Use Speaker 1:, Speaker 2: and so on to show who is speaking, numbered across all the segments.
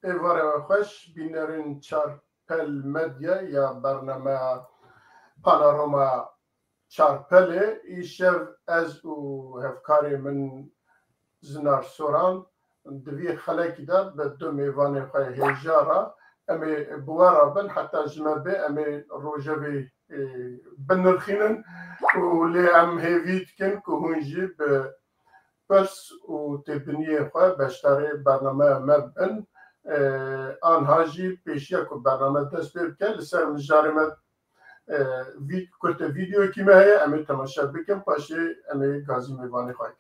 Speaker 1: ایواره خوش بینرین چارپل مدیا یا برنامه پانوراما چارپله ایشف از و هفکاری من زنار سوران دوی خلکی دا به دو میوان خواه هجارا امی بوارا بن حتی جمبه امی روژوی بنرخینن و لی ام هیوید کن که هونجی به پس و تبنیه خواه بشتاره برنامه مبن آنها جی پیشیا که برنامه دست بیر که لسر نجارمت کت ویدیو کی مه امی تماشا بکن پاشه امی گازی میوانی خواه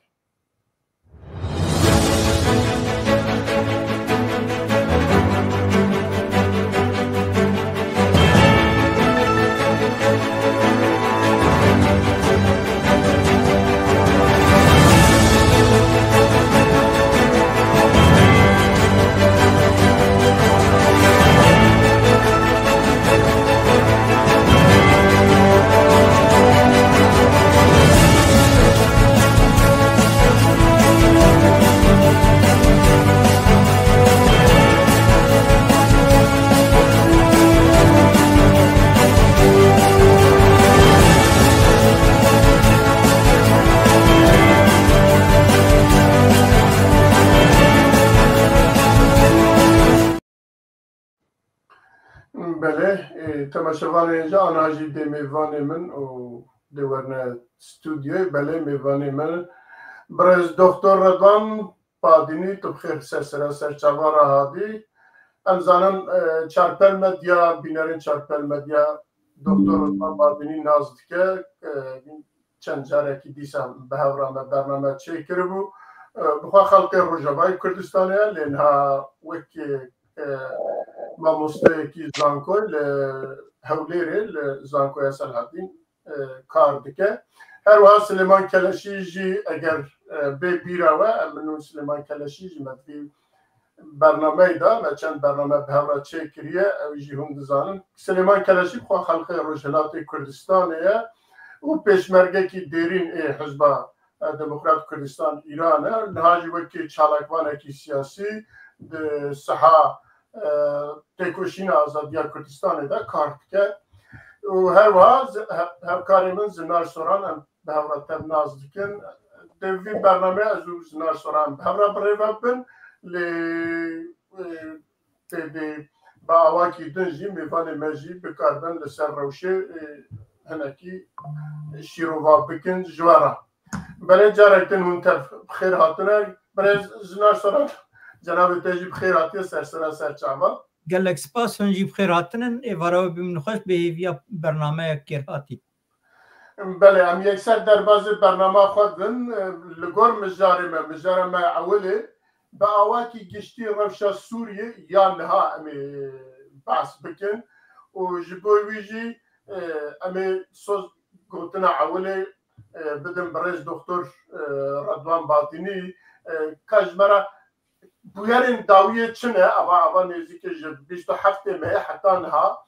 Speaker 1: بله تماشاوان اینجا آنهاجی دی میوان من و دیورن استودیوی بله میوان من برز دکتر رضوان پادینی تو بخیر سر چوار هادی امزانم چارپل مدیا بینرین چارپل مدیا دکتر رضوان پادینی نازد که چند جاره که دیسم به هورام برنامه چه کربو بخواه خلق روجاوای کردستانه لینها وکی ما مستقی زانکوی لحولیری لزانکوی سلحدین کار دکه هر وها سلیمان کلشی جی اگر به بیراوه منو سلیمان کلشی جی مدوی برنامه دا و چند برنامه به هورا چه کریه او جی هم دزانن سلیمان کلشی بخواه خلق روجلات کردستانه و پیشمرگه کی دیرین حزب دموکرات کردستان ایرانه نهاجی وکی چالکوانه کی سیاسی صحا تکوشین آزادی کردستان دا کار که و هر واز هر کاری من زنار سوران به هورا تب ناز دکن دوی برنامه از زنار سوران به هورا بریوه بن با آواکی دنجی میوان مجی بکاربن لسر روشه هنکی شیرووا بکن جوارا بله جارکتن منتف بخیر هاتنه بله زنار سوران جناب تجیب بخیر هاتی سر چاوا
Speaker 2: گلک سپاس هنجی بخیر هاتنن ایوارا بیم خوش به هیویا برنامه کر هاتی
Speaker 1: بله هم یکسر در باز برنامه خودن لگور مجارمه اوله با آواکی گشتی روشا سوریه یا نها امی بحث بکن و جبوی ویجی امی سوز گوتنا اوله بدم برز دکتر رضوان باطینی کاجمرا بویارین داویه چنه اوا نزدیک 27 مه حتی نها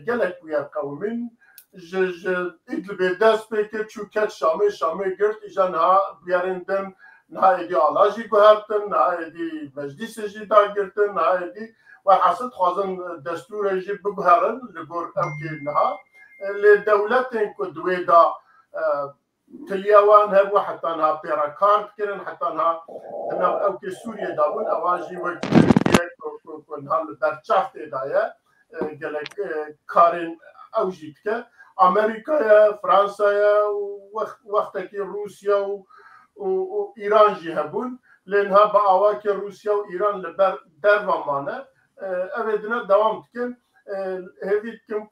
Speaker 1: گلک بویار قومین ایدل به دست بکر چوکت شامه گرد ایجا نها بیارین دن نها ایدی آلاجی گوهرتن نها ایدی مجلس جی دا گرتن نها ایدی و حاصل خوازن دستور جی بگوهرن لگور اوکی نها لدولتین که دوی دا تلیوان هر حتى انها بيراكارت كرن حتى انها اوكي سوريا دابون اواجي وكنها البرشافت دايا قالك كارين اوجيتك امريكا يا فرنسا يا وقتك روسيا وايران جي هبون لانها باواكي روسيا وايران لبر درمانه ابدنا دوام تكن هذه كم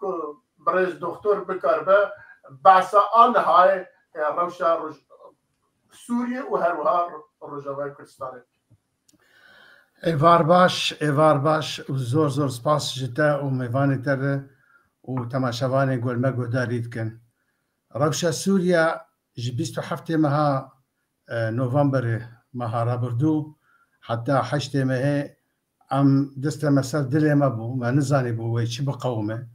Speaker 1: برز دكتور بكربه باسا ان هاي روشا سوريا وهروها روجاوای کردستان
Speaker 3: ایوار باش و زور سپاس جتا و میوانی تر و تماشاوانی گلمه گودارید کن روشا سوريا جي 27 مها نوفمبر مها رابردو حتى 8 مه ام دست مسال دلي ما بو ما نزاني بو وي چي بقومه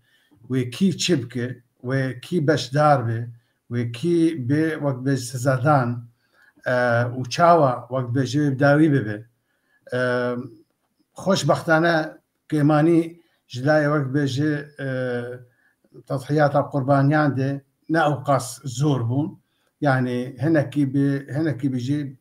Speaker 3: وي كي چبكه وي كي بشدار به وكي بي وقت بسزادان وچاوا وقت بجوي بداوي ببه خوشبختانه كيماني جلاي وقت بيجي تضحيات قربانيان دي ناوقاس زور بون يعني هناكي بيجي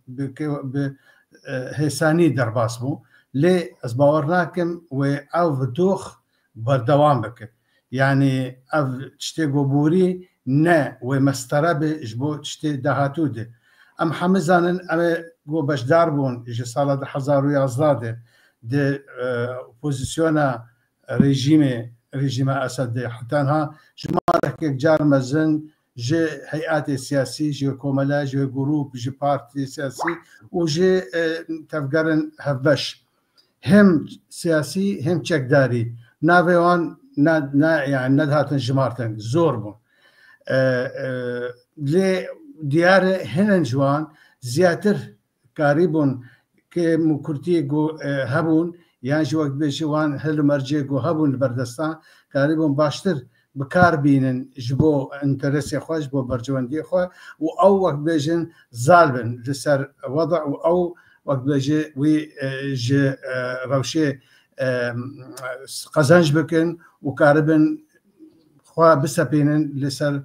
Speaker 3: هيساني درباس بون لي أزباورناكم وأو فتوخ بردوام بك يعني أو تشتي قبوري نا ومسترب جبو تشتي دهاتو دي أم حمزانن أم قو باش داربون جي صالة 2011 دي بوزيسيونا ريجيم أسد حتى انها جمارك جار مزن جي هيئات سياسي جي كوملا جي جروب جي بارتي سياسي وجي تفقرن هفبش هم سياسي هم تشكداري نافيوان يعني ندهاتن جمارتن زوربون لي ديار هنن جوان زياتر قريبون كي مكرتي جو هبون يعني جو وقت بيجوان هلو مرجي جو هبون البردستان قريبون باشتر بكار بينن جبو انترسي خوش بو برجواندي خو او وقت بيجن ظالبن لسر وضع او وقت بيجي وي جي روشي قزنج بكن وكاربن خوا بسبينن لسر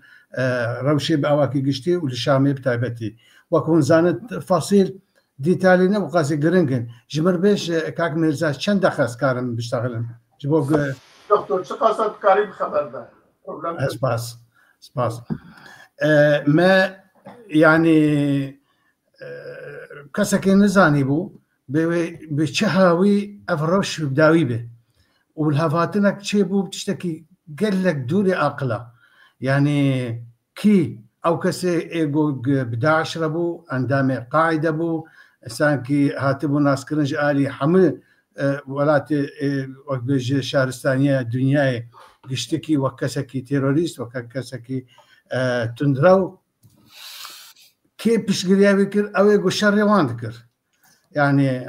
Speaker 3: روشي باواكي قشتي ولشامي بتايبتي وكون زانت فصيل ديتالينا وقاسي جرينجن جمر بيش كاك ميرزا چند دخص كارم بيشتغلن جبو
Speaker 1: دكتور چه قصد كريم خبر ده
Speaker 3: سپاس ما يعني كسكي نزاني بو بشهاوي افروش بداوي به والهفاتنك شي بو بتشتكي قال لك دوري اقلا يعني كي او كسي ايجو بداعش ربو اندامي قاعده بو سانكي هاتبو ناس كرنج الي حمل ولات وقت بيجي شهرستانيه دنياي قشتكي وكسكي تيروريست وكسكي تندرو كي بشقريا بكر او يقول شر وان ذكر يعني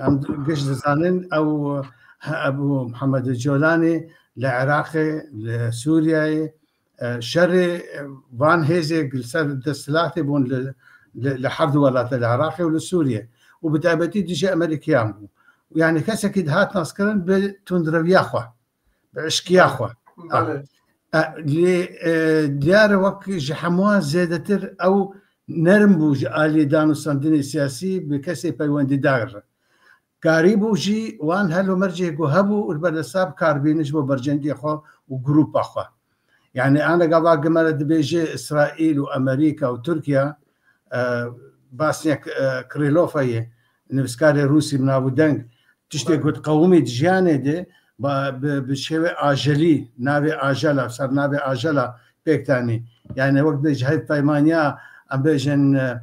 Speaker 3: قش زانن او ابو محمد الجولاني لعراقي لسوريا شر وان هيزي دستلاتي بون لحرد ولات العراقي ولسوريا وبتابتي ديجي امريكيان يعني كسكي هات ناس كرن بتندرو ياخوا بعشق ياخوا ديار وقت جحموها زيادتر او نرمبو آلي دانو سندني سياسي بكسي بيواندي داغر قريبو جي وان هلو مرجي قو هبو والبردساب كاربينش بو برجندي خو وجروب اخو يعني انا قبل قمر دبيجي اسرائيل وامريكا وتركيا باسنيك كريلوفاي نفسكاري روسي من ابو دنگ تشتي قد قومي دجاني دي بشوي آجلي ناوي آجلا صار ناوي آجلا بيكتاني يعني وقت بيجي هاي بايمانيا ام بيجن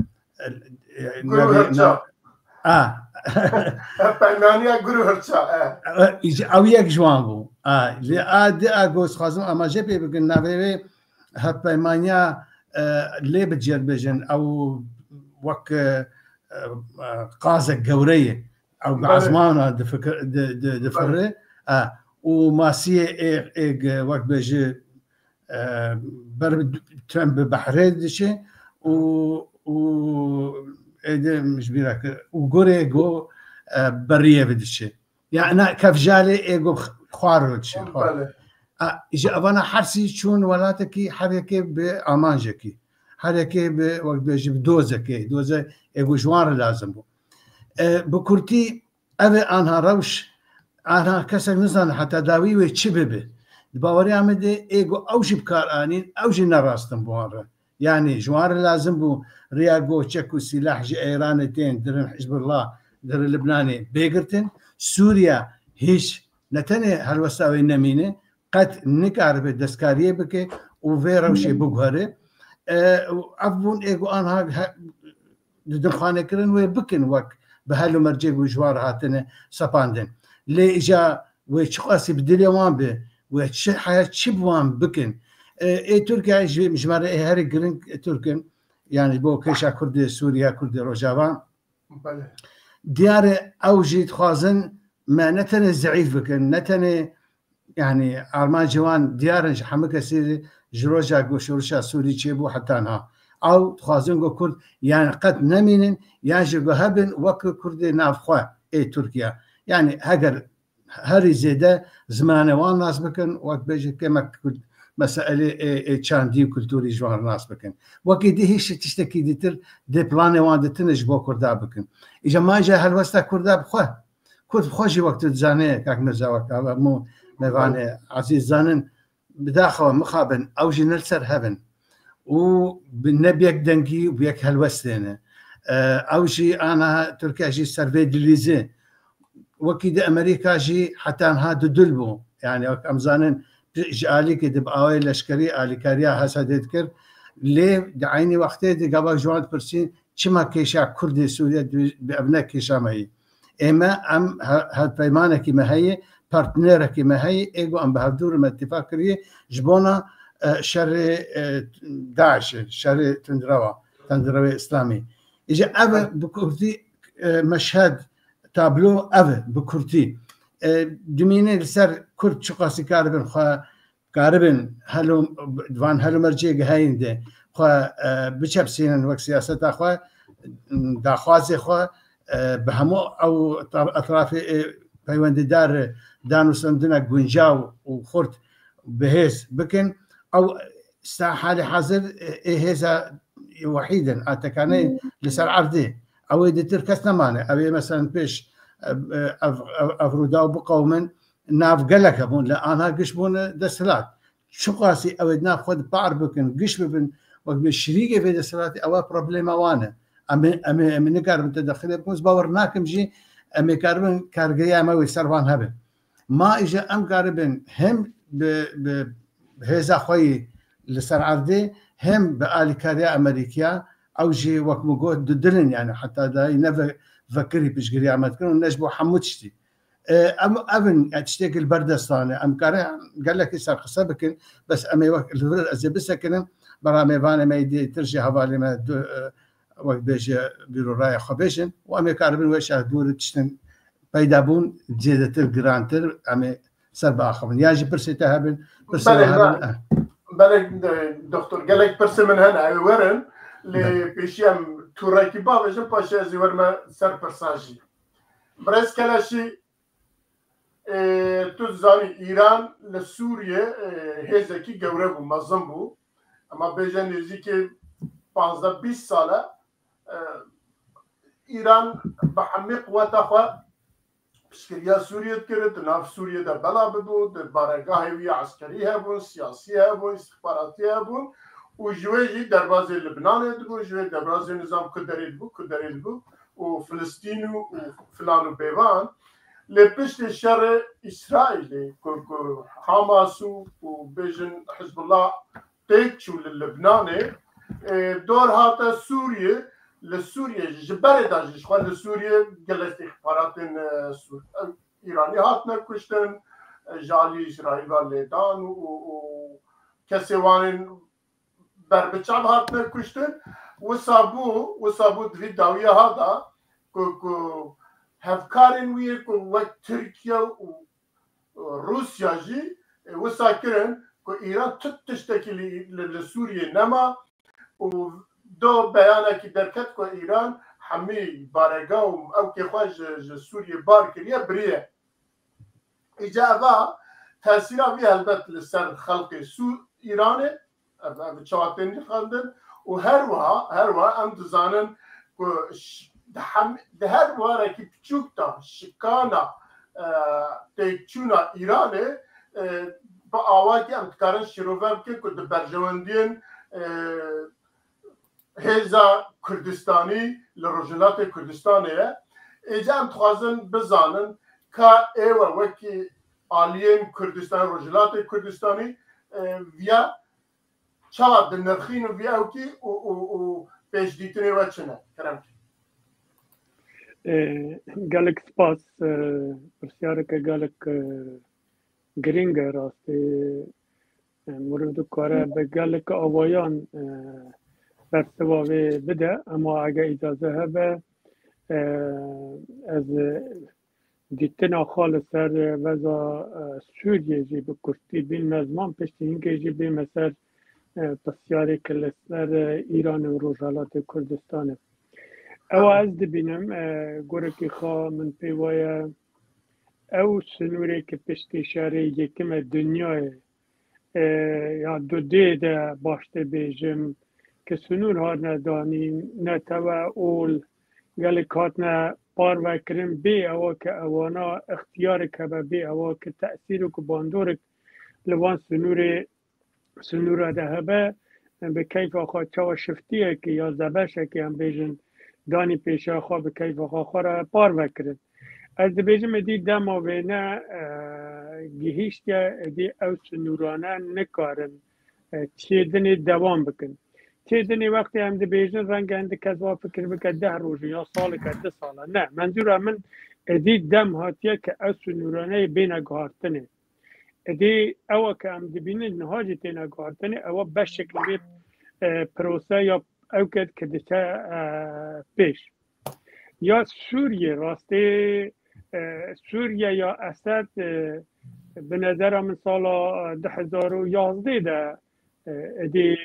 Speaker 1: بايمانيا قرو هرچا
Speaker 3: او يك جوان بو لي اد اغوس خازم اما جبي بقن ناوي هاي بايمانيا لي بتجير بيجن او وك قازق قوريه او عزمانه دفره وماسيه ايق وقت بيجي برد ترامب بحرين دشي و مش بيراك وقوري جو بريه بدشي يعني كيف جالي ايجو خوارو دشي اجي ابانا حرسي شون ولاتكي حركه بامانجكي حركه بوقت بيجي بدوزكي دوزه ايجو جوار لازم بو بكرتي ابي انها روش انا كسر نزان حتى داوي وتشببه باوري عمدي ايجو اوجي بكار انين اوجي نراستن بواره يعني جوار لازم بو رياغو تشكو سلاح جي ايرانتين درن حزب الله در لبناني بيقرتن سوريا هيش نتني هالوساوي نمينه قد نكارب دسكاريه بك وفيرا وشي بوغهري افون ايجو انها دخانه كرن وبكن وك بهالو مرجي وجوار هاتنه سباندن لي اجا وشقاسي بدليوان به وش حياه شبوان بكن اي تركيا مجمره هاري جرين تركن يعني بو كيشا كرد سوريا كرد روجافا ديار اوجي خوازن ما نتني زعيف بكن نتني يعني ارمان جوان ديار حمك سيري جروجا غوشورشا سوري تشيبو حتى انها او خوازن جو كرد يعني قد نمين يعني جو هبن وك كرد نافخوا اي تركيا يعني هاجر هەری زێدە زمانەوان ناس بکەن وەک بێژە کەمە مەسئلەی چاندی و کولتوری ژوان ناس بکەن وەکی دی هیچ تشتێکی دیتر دێ پلانێوان دتنش بۆ کووردا بکەن ئیژە ماژە هەلوەستا کووردا بخوا کورد خۆشی وەکت زانەیە کاک مەرزاوەکە مێوانێ عزیز زانن بداخەوە مخابن ئەو ژنەر سەر هەبن و نەبێک دەنگی و بێک هەلوەستێنە ئەوژی ئانا تورکیاژی سەرڤێ دلیزێ وەکی دی ئەمریکاژی حتانها دودل بوو یعنی وەک ئەمزانن ئالیکی دب ئاوای لەشکری ئالیکاریا هەسە دێت کرد لێ دعینی وەختێ دیگەڵا ژوان پرسین چما کێشا کوردی سووریا ئەبنە کێشامەیی ئێمە ئەم هەڵپەیمانێکی مەهەیە پارتنێرێکی مەهەیە ئێگو ئەم بە هەردوورمە اتفاق کردیە ji bona şerê Daişê şerê tundrawê İslamî îje ev bi Kurdî meşhed tablo ev bi Kurdî dimînê li ser Kurd çiqasî karibin xwe karibin van helûmerciyê giheyîn de xwe biçepsînin wek siyaseta xwe daxwazê xwe bi hemû ew etrafê peywendîdar danûstandina guncaw û xurt بهێز بکن ئەو حالی حەزر هێزە وحیدن ئاتەکانەی لەسەر عەردێ ئەوەی دیتر کەس نەمانێ ئەوێ مەسەن پێش ئەڤرودا و بقەومن ناوگەلەکە بوون لە ئانها گشت بوون دەسەلات چقاسی ئەوەی ناخۆت پار بکن گشت ببن وەک شریکێ بێ دەسەلاتی ئەوە پرۆبلێمەوانە ئەمێ نکارم تەدەخلێ بکوز باوەڕ ناکەم ژی ئەمێ کاربن کارگەی ئەمەوەی سەروان هەبێت ما ئیژە ئەم کاربن هەم هێزا خۆی لەسەر عەردێ هەم بە ئالیکاریا ئەمریکیا ئەو ژێ وەکمە گۆت ددرن یانە حتا دای نەڤەکری پشگیری ئامادکردن و نەش بۆ هەموو تشتی ئەڤن تشتێکی بەردەستانە ئەم کارە گەلێکی سەرقسە بکن بەس ئەمێ ئەزێ بسەکردن بەڕامێوانەمەی ترژی هەواڵێمە وەک بێژە بیرۆڕایە خۆبێژن و ئەمێ کاربن وێشە دوور تشتن پیدا بوون جێدەتر گرانتر ئەمێ سەر باخەون یاژی پرسێتە هەبن
Speaker 1: بەڵێ دکتۆر گەلێک پرسە من هەن وەرن لێ پێشیان تووڕێکی باێژم پاشێزی وەرمە سەر پرساژی بەڕێز کەلەشی تو زانی ئیران لە سووریە هێزێکی گەورە بوو مەزم بوو ئەمە بێژە نێزیکێ 15-20 ساڵە ئیران بە هەمێ قووەتەخوا پشکریا سووریەت کرد ناو سووریەدا بەلا ببوو بارەگاهی وی عسکەری هەبوون سیاسی هەبوون استخباراتی هەبوون و ژوێژی دەربازێ لبنانێت بوو ژوێ دەربازێ نظام کردەرێت بوو و فلستین و فلان و پێوان لێ پشتی شەڕێ ئیسرائیلێ حاماس و بێژن حزب الله تێک چوو لە لبنانێ دۆر هاتە سووریە لە سووریە ji berê da jî xwe li Sûriyê gelek istixbaratên îranî hatine kuştin ji alî İsraîla lêdan û kesê wanên berbiçav hatine kuştin wisa bû divî dawiya hada ku hevkarên wî ku wek Tirkiye û Rusya jî wisa kirin ku îran tut tiştekî li Sûriyê nema û دو بەیانێکی دەرکەت کە ئیران هەمی بارێگا و ئەو کێخوا ji Sûriyê bar kiriye biriye îca eva tesîra wî helbet li ser xelkê Îranê çawatên xandin û her wiha em dizanin ku di her warekî piçûk da şikana têkçûna Îranê bi awakî em dikarin şîrove bikin ku di berjewendiyên هێزا کوردستانی لە ڕۆژهەڵاتی کوردستانê ye êca em dixwazin bizanin ka êwe wekî aliyên Kurdistan Rojhilatê Kurdistanî viya çawa dinirxîn û viya ewkî û pêşdîtinê we çi ne keremkî
Speaker 4: gelek spas pirsiyareke gelek giring e rastî miriv dikare bi gelek avayan bersiva wê bide ama ege îcaze hebe ez dîtina xwe li ser veza Sûriyê jî bi Kurdî bînme ziman piştî hinkê jî bême ser pirsiyareke li ser Îranê û Rojhilatê Kurdistanê ew ez dibînim gorekî xwe min pê waye او سنوری که پشتی شهر یکم دنیای یا دو دیده باشته بیجم که سنور ها ندانی نتوه اول گل کاتنا پار وکرم بی اوا که اوانا اختیار که بی اوا که تأثیر که باندور لوان سنور ده هبه به کیف آخوا چاو شفتیه که یا زبشه که هم بیجن دانی پیش آخوا به کیف آخوا را پار وکرم از بیجم دی دم آوینه گیهیشت دی او سنورانه نکارن چیدن دوام بکن چیدن وقتی هم دی بیجن رنگ هنده کذا فکر بکن 10 روز یا سال که 2 ساله نه منظور من دی دم هاتیه که او سنورانه بین گارتنه دی او که هم دی بینه نهاجی تینه گارتنه او به شکل بی پروسه یا او که دیچه پیش یا سوریه راسته سوریه یا اسد به نظر من سال 2011 ده دی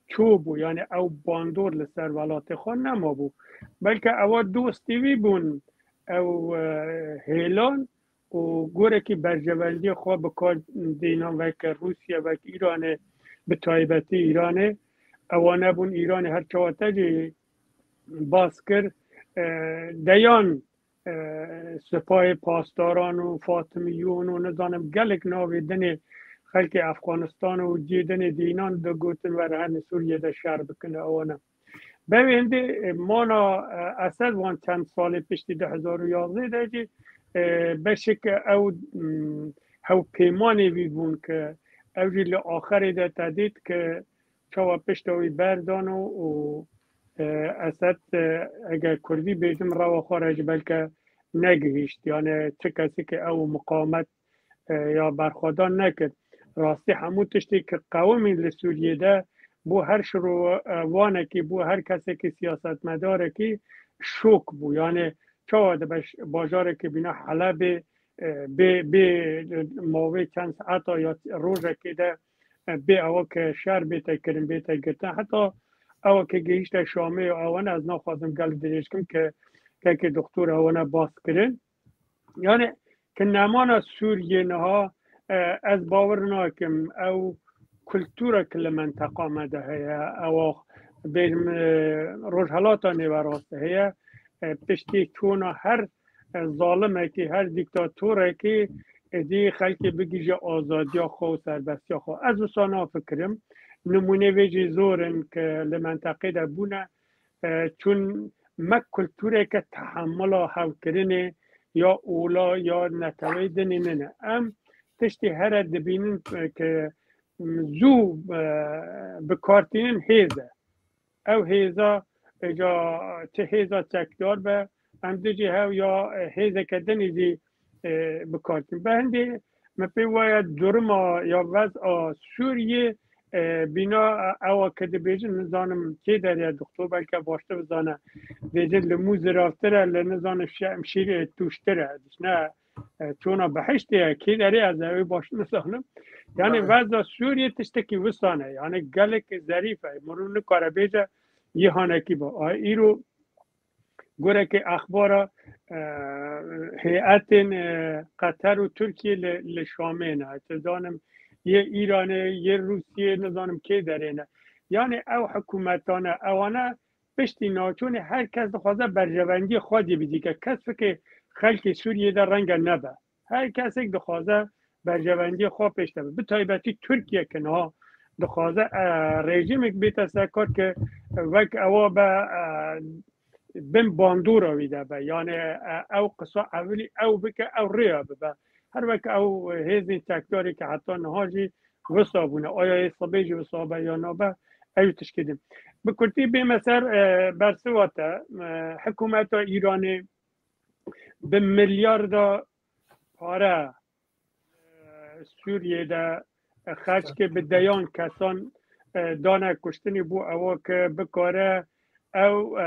Speaker 4: چوبو یعنی او باندور لسر ولات خان نما بو بلکه او دوستیوی بون او هیلان و گوره که برجوندی خواه بکار دینان و که روسیه و که ایران به تایبتی ایرانه اوانه بون ایران هر چواته باز کرد دیان سپاه پاسداران و فاطمیون و ندانم گلک ناویدن خلق افغانستان و جیدن دینان دو گوتن و رهن سوریه ده شهر بکنه اوانه ببینده مانا اسد وان چند سال پشتی 2011 ده جی بشک او پیمانی بی بون که او جی لآخری ده تدید که چاوا پشتوی بردان و اسد اگر کردی بیجم روا خارج بلکه نگهیشت یعنی چه کسی که او مقاومت یا برخوردان نکرد راستی همون تشتی که قومی لسوریه ده بو هر شروع وانه که بو هر کسی که سیاست مداره که شوک بو یعنی چه باجاره که بینا حلب به موقع چند ساعت یا روزه که ده به او که شهر بیتا کرن بیتا گرتن حتی او که گیشت شامه اوان از نخواستم گل دریش کن که دکتر اوان باز کرن یعنی که نمان سوریه نها از باور ناکم او کلتور کل منطقه آمده هیا او بیم روشحالاتا نیوراسته هیا پشتی چون هر ظالمه که هر دیکتاتوره که دی خلقی بگیجه آزادی خو سربستی خو از وسانا فکرم نمونه ویجی زورن که لمنطقه ده بونه چون مک کلتوره که تحمل هاو کرنه یا اولا یا نتوی دنی نه ام تشتی هر دبینن که زو بکارتینن هیزه او هیزه اجا چه هیزه چکدار به ام دیجی هاو یا هیزه که دنی دی بکارتین به هنده مپی باید درما یا وضع سوریه بینا او که دی بیجن نزانم که در دکتر بلکه باشته بزانه بیجن لموز رافتره لنزانم شیر توشتره نه چون بحشته که داری از اوی باشته نزانم یعنی وضع سوریه تشتکی وستانه یعنی گلک ظریفه مرون نکاره بیجه یه هانکی با ایرو گوره که اخبار هیئت قطر و ترکیه لشامه نه اتزانم یه ایرانه یه روسیه نزانم که داره یعنی او حکومتانه اوانه پشتی ناچون هر کس خواسته برجوندی خودی بدی که کس که خلق سوریه در رنگ نبه هر کس یک دخواسته برجوندی خواه پشته به تایبتی ترکیه که نه دخواسته رژیم یک بیت سکار که وک او به بین باندور آویده به یعنی او قصا اولی او بکه او ریا به هر وقت او هیزی تکداری که حتی نهاجی وصابونه آیا صبیجی وصابه یا نابه او تشکیدیم بکرتی به مثل برسواته حکومت ایرانی به میلیارد پاره سوریه ده خرج که به دیان کسان دانه کشتنی بو او که بکاره او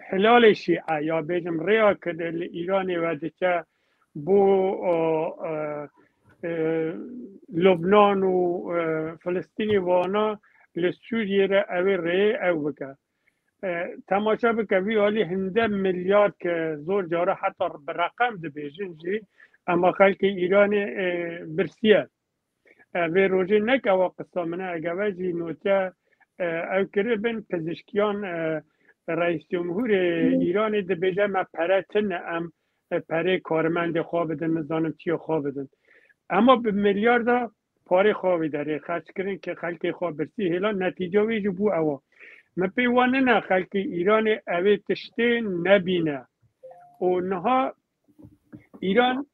Speaker 4: حلال شیعه یا بیجم ریا کده ایرانی و دیچه بو لبنان و فلسطینی وانا لسوریه را اوی ری او بکه تماشا بکه وی حالی هنده میلیارد که زور جاره حتی برقم ده بیجن جی اما خلق ایران برسیه و روژه نکه و قصه منه اگه وجی نوته او کره بین پزشکیان رئیس جمهور ایران ده بیجه ما پره تنه ام پره کارمند خواه بدن نزانم چی خواه بدن اما به میلیارد پاره خواهی داره خرچ کردن که خلق خواه برسی هلا نتیجه ویجی بو اوا مپیوانه نه خلق ایران اوه تشته نبینه و نها ایران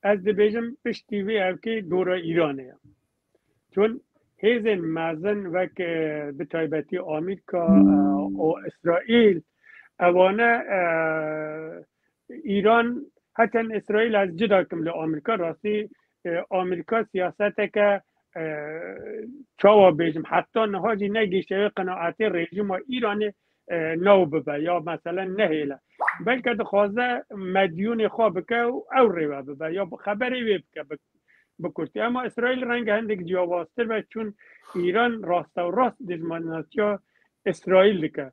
Speaker 4: از دبیجم پشتی وی او که دور ایرانه چون هیزن مازن وک به تایبتی آمریکا و اسرائیل اوانه ایران حتی اسرائیل از جدا کم لآمریکا راستی آمریکا سیاست که چاوا بیجم حتی نهاجی نگیشه قناعت رژیم ایران نو ببه یا مثلا نهیله بلکه دخوازه مدیون خواه بکه او ریوه ببه یا خبری وی بکه بکرتی اما اسرائیل رنگ هندک جیاواستر و چون ایران راست و راست دزماناتیا اسرائیل دکه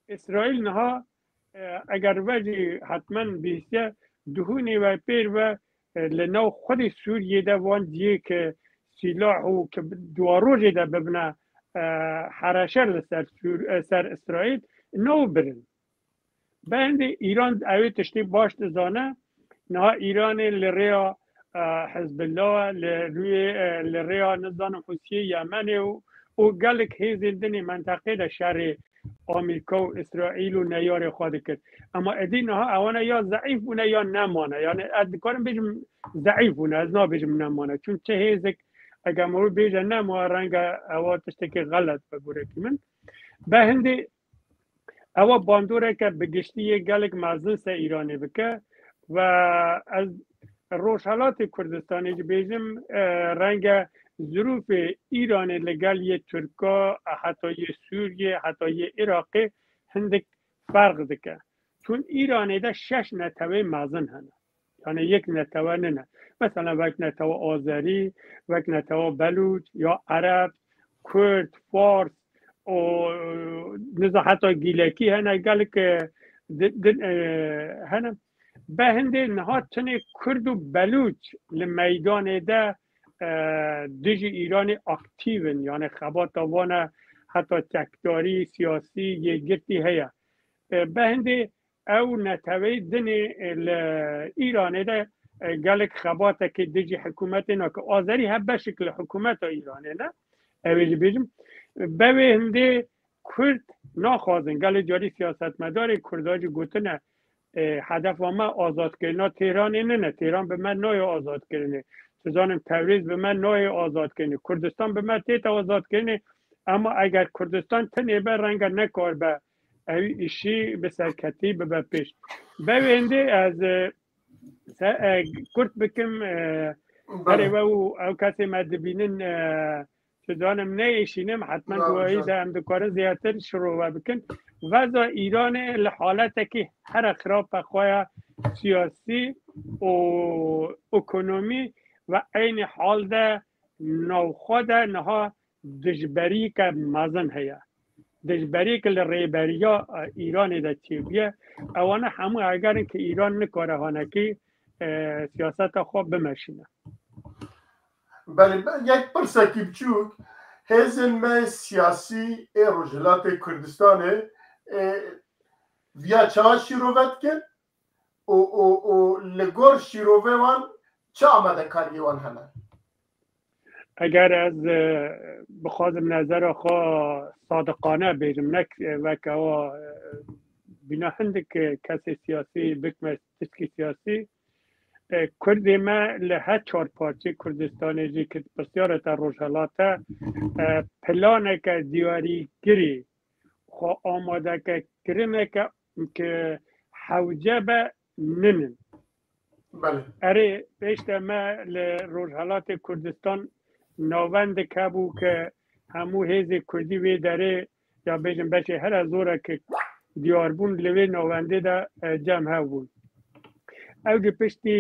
Speaker 4: اسرائیل نها اگر وجه حتما بیسته دهونی و پیر و لنو خود سوریه ده وان دیه که سلاح و که دواروجه ده ببنه حرشه لسر اسرائیل نو برن بند ایران اوی تشتی باش دزانه نه ایران لریا حزب الله لریا نظام حوثی یمن و گلک هیزندنی منطقه ده شهر آمریکا و اسرائیل و نیار خواهد کرد اما ادین ها اوانه یا ضعیف بونه یا نمانه یعنی ادکارم بیجم ضعیف بونه از نا بیجم نمانه چون چه هیزک اگر مرو بیجه نموه رنگ اوا تشتی که غلط بگوره که من به هنده اوا باندوره که بگشتی گلک مزن سه ایرانی بکه و از روشالات کردستانی جو بیجم رنگ ظروف ایران لگل یه ترکا حتی یه سوریه حتی یه عراقی هندک فرق دکه چون ایرانی ده 6 نتوه مازن هنه یعنی یک نتوه نه مثلا وک نتوه آذری وک نتوه بلوچ یا عرب کرد فارس و نزا حتی گیلکی هنه گل که هنه به هنده نها تنه کرد و بلوچ لمیدان ده دیجی ایران اکتیون یعنی خبات آوانه حتی تکداری سیاسی یه گرتی هیا به هنده او نتوی دن ایران ده گلک خباته که دیجی حکومت نه که آذری هم به شکل حکومت ایرانه نه اویجی بیجم به هنده کرد ناخوازن گل جاری سیاست مدار کرداجی گوتنه هدف ما آزاد کردن تهران نه تهران به من نوع آزاد کردنه سزانم تبریز به من نوع آزاد کنه کردستان به من تیت آزاد کنه اما اگر کردستان تنه به رنگ نکار به ایشی به سرکتی به پیش ببینده از کرد بکم بره او کسی مدبینن سزانم نه ایشینم حتما گواهی ده هم دکاره زیادتر شروع بکن وضع ایران لحالت که هر اخراب بخواه سیاسی و اکنومی و این حال ده نوخود نها دجبری که مازن هیا دجبری که لریبری ها ایران ده چیبیه اوانه همه اگر که ایران نکاره هانکی سیاست خواب بمشینه
Speaker 1: بله یک پرسکی بچوک هزن ما سیاسی روجلات کردستانه ویا چه شیروت کن و لگور شیروه وان چه آمده کاری وان هنه
Speaker 4: اگر از بخوادم نظر خواه صادقانه بیرم نک و که بنا هندک کسی سیاسی بکمه تشکی سیاسی کردی ما لحه 4 پارچه کردستانی جی که بسیار تا روشالاتا پلانه که دیواری گری خواه آماده که کرنه که حوجه ننن
Speaker 1: بله
Speaker 4: اره پیشتا ما لروشالات کردستان نوند که بو که همو هیز کردی وی داره یا بیشم بشه هر از دوره که دیار بون لوی نوانده دا جمع ها بود او دی پشتی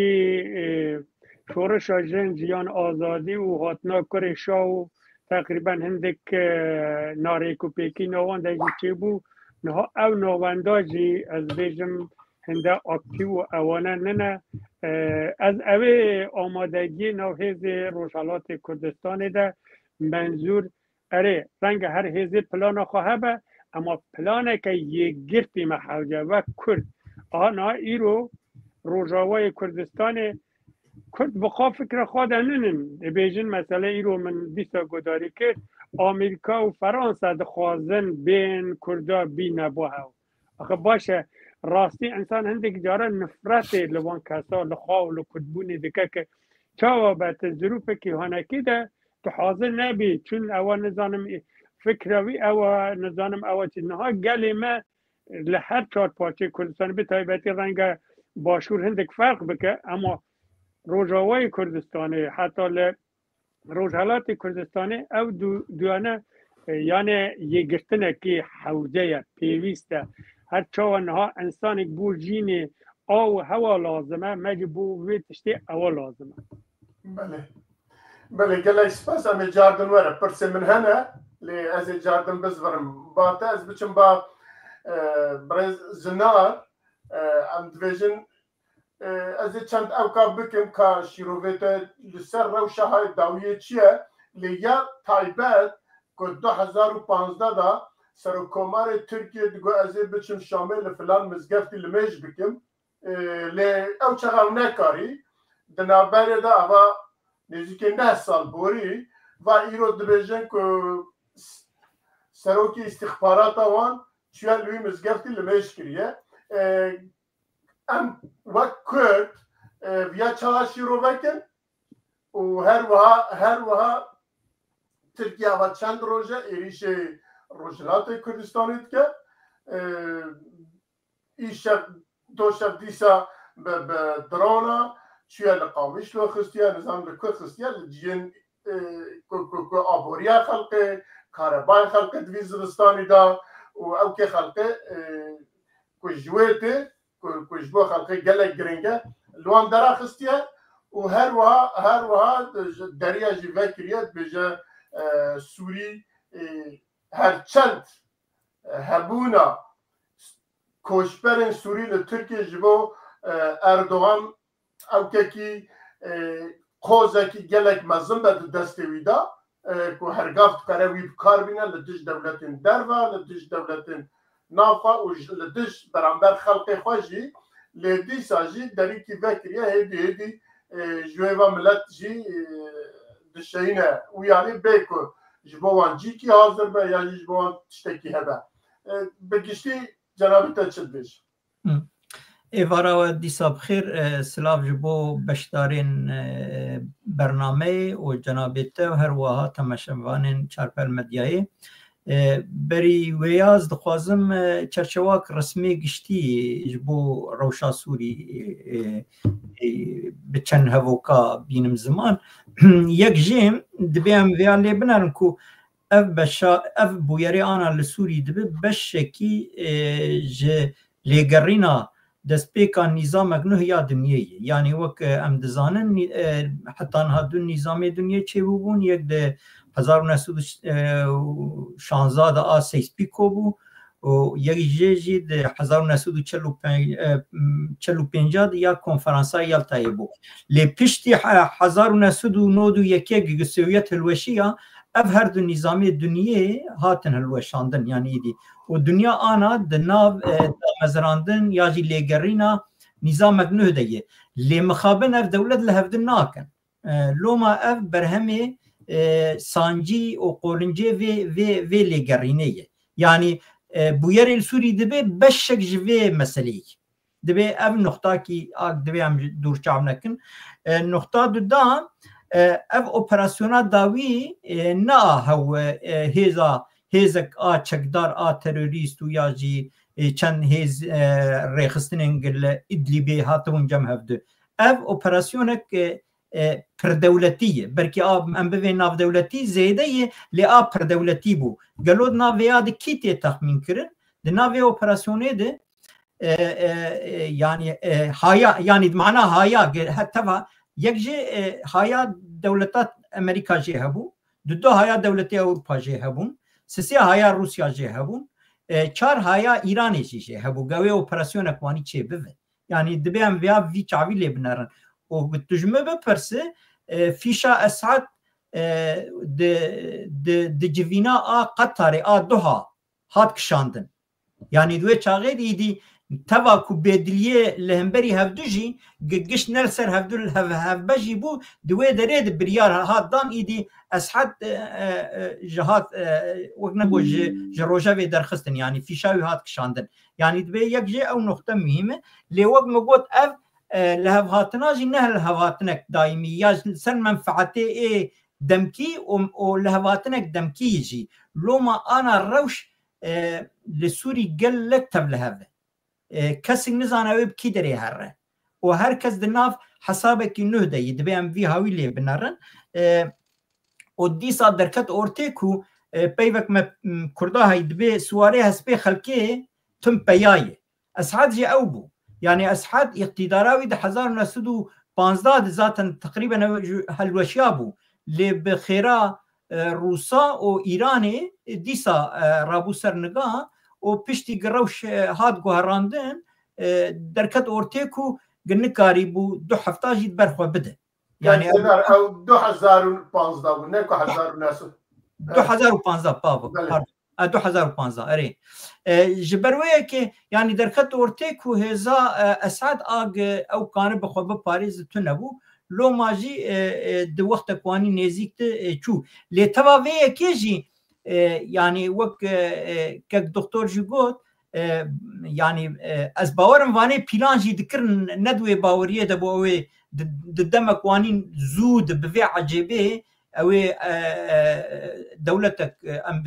Speaker 4: شورش جن جیان آزادی و هاتنا کر شاو تقریبا هندک ناریکو پیکی نوان دیگه چی بو نه او نوانداجی از بیجم هنده اکتیو اوانه نه از اوه آمادگی نوهیز روشالات کردستان ده منظور اره رنگ هر هیزی پلان خواه به اما پلانه که یک گرتی محوجه و کرد آنا ایرو روژاوای کردستان کرد بخوا فکر خود ننن بیجن مثلا ایرو من دیستا گداری کرد آمریکا و فرانسه دخوازن بین کردا بی نبوه آخه باشه راستی انسان هندک جاره نفرت لوان کسا لخوا و لکدبونی دکه که چاوا به ظروف که هانکی ده تو حاضر نبی چون اول نظانم فکروی اول نظانم اول چیزنها گلی ما لحر چار پاچه کردستان به تایبتی رنگ باشور هندک فرق بکه اما روژاوای کردستانی حتی روژالات کردستانی او دوانه یعنی یه گرتنه که حوزه پیوسته هر چاوانها انسان بو جینی او هوا لازمه مجبو وی تشتی او لازمه
Speaker 1: بله گله سپاس امی جاردن وره پرسه من هنه لی از جاردن بزورم باته از بچم با برز زنار ام دویجن از چند اوکا بکم که شیرویت لسر روشه های داویه چیه لی یا تایبت که 2015 دا سرکومار ترکیه دیگو از بچم شامل فلان مزگفتی لمیج بکم لی او چغل نکاری دنابری دا اوا نزدیک 9 سال بوری و ایرو دبیجن که سروکی استخبارات وان چیه لوی مزگفتی لمیج کریه ام وقت کرد ویا چالشی رو بکن و هر وها ترکیه و چند روزه ایریش روشلات کردستانید که ایش دو شب دیسا به درونا چیه لقاویش لو خستیه نظام لکو خستیه لجین آبوریا خلقه کاربای خلقه دوی زبستانی دا و او که خلقه کجویته کجبو خلقه گله گرنگه لوان درا خستیه و هر وها دریا جی وکریت بجه سوری هر چند هبونا کوشبرن سوری لترکیه جبو اردوغان او که قوزه که گلک مزم به دسته ویدا که هرگافت کاره وی بکار بینه لدش دولتین دروا لدش دولتین نافا و لدش برانبر خلق خوشی لدی ساجی داری که بکریه هیدی جوه و ملت جی دشینه و یعنی بیکو جبوان جی کی حاضر به یعنی جبوان تشتکی هبه بگشتی جنابی تا چل بیش
Speaker 2: ایوارا و دیسا بخیر سلاف جبو بشدارین برنامه و جنابیت و هر واها تماشاوانین چارپل مدیایی بری ویاز دخوازم چرچواک رسمی گشتی جبو روشا سوری بچن هفوکا بینم زمان یک جیم دبیم ویان لی بنارن کو اف بویری آنا لسوری دبی بشکی لگرینا دست پیکان نظام اگنوه یا دنیایی یعنی وک ام دزانن حتی انها دون نظام دنیای چه بون یک ده 1916 دا آسیس پیکو بو و یک جیجی ده 1945 یا کنفرانسا یالتایی بو لی پشتی 1991 سویت هلوشیه اف هر دو نظام دنیای هاتن هلوشاندن یعنی ایدی و دنیا آنا دناو مزراندن یا جی لیگرینا نظام اگنوه دیگه لی مخابن اف دولت لحفظ ناکن لوما اف برهمه سانجی و قولنجه وی لیگرینه یعنی بویر السوری دبه بشک جوه مسئله دبه اف نقطه کی دبه هم دور چاو نکن نقطه دو دا اف اپراسیونات داوی نا هو هیزک چکدار تروریست و یا جی چند هیز ریخستنین گل ادلیبی هاتون جمع هفته اف اپراسیونک پردولتیه برکی ام بوی ناف دولتی زیده لی پردولتی بو گلود ناویاد کیتی تخمین کرن ده ناوی اپراسیونه ده یعنی معنا هایا حتی یک جه هایا دولتات امریکا جه هبو دو هایا دولتی اروپا جه هبون سسی هایا روسیا جه هبون چار هایا ایرانی چیشه هبو گوی اپراسیون اکوانی چه بوه یعنی دبیم ویا وی چاوی لی بنارن و بتجمه بپرسه فیشا اسعد د جوینا قطر دوها هات کشاندن یعنی دوی چاغی دیدی توا کو بدلیه لهمبری هفدوجی گش نرسر هفدول هفبجی بو دوی درید بریار هات دان ایدی اسعد جهات وقنا جروجا به درخستن یعنی فیشاوی هات کشاندن یعنی دوی یک جه او نقطه مهمه لی وقت مگوت اف لهف هاتنا جی نه لهف هاتنک دائمی یا سر منفعته دمکی و لهف هاتنک دمکی جی لو ما انا روش لسوری قلت تبلهذا كسر نزانه بكي دري هره وهر كس دناف حسابك النهده يدبي ام في هاوي لي بنرن ودي صاد دركت اورتيكو بيفك ما كردها يدبي سواري هسبي خلكي تم بياي اسعد جي اوبو يعني اسعد اقتداراوي ده 1915 ذاتا تقريبا هالوشيابو اللي بخيرا روسا و ایرانی دیسا رابو سرنگا و پشتی گروش هاد گوهراندن درکت اورتیکو گنکاری بو 2 هفته جید برخوا بده
Speaker 1: یعنی او 2015 نکو
Speaker 2: 2015 بابا 2015 اری جبرویه که یعنی درکت اورتیکو هزا اسعد آگ او کانه بخوا بپاریز تو نبو لو ماجی د وقت کوانی نزیک چو لتواوی کیجی یعنی وک که دکتر جگوت یعنی از باورم وانه پیلان جی دکرن ندوی باوریه د بووی د دم کوانی زود به عجبه او دولتک ام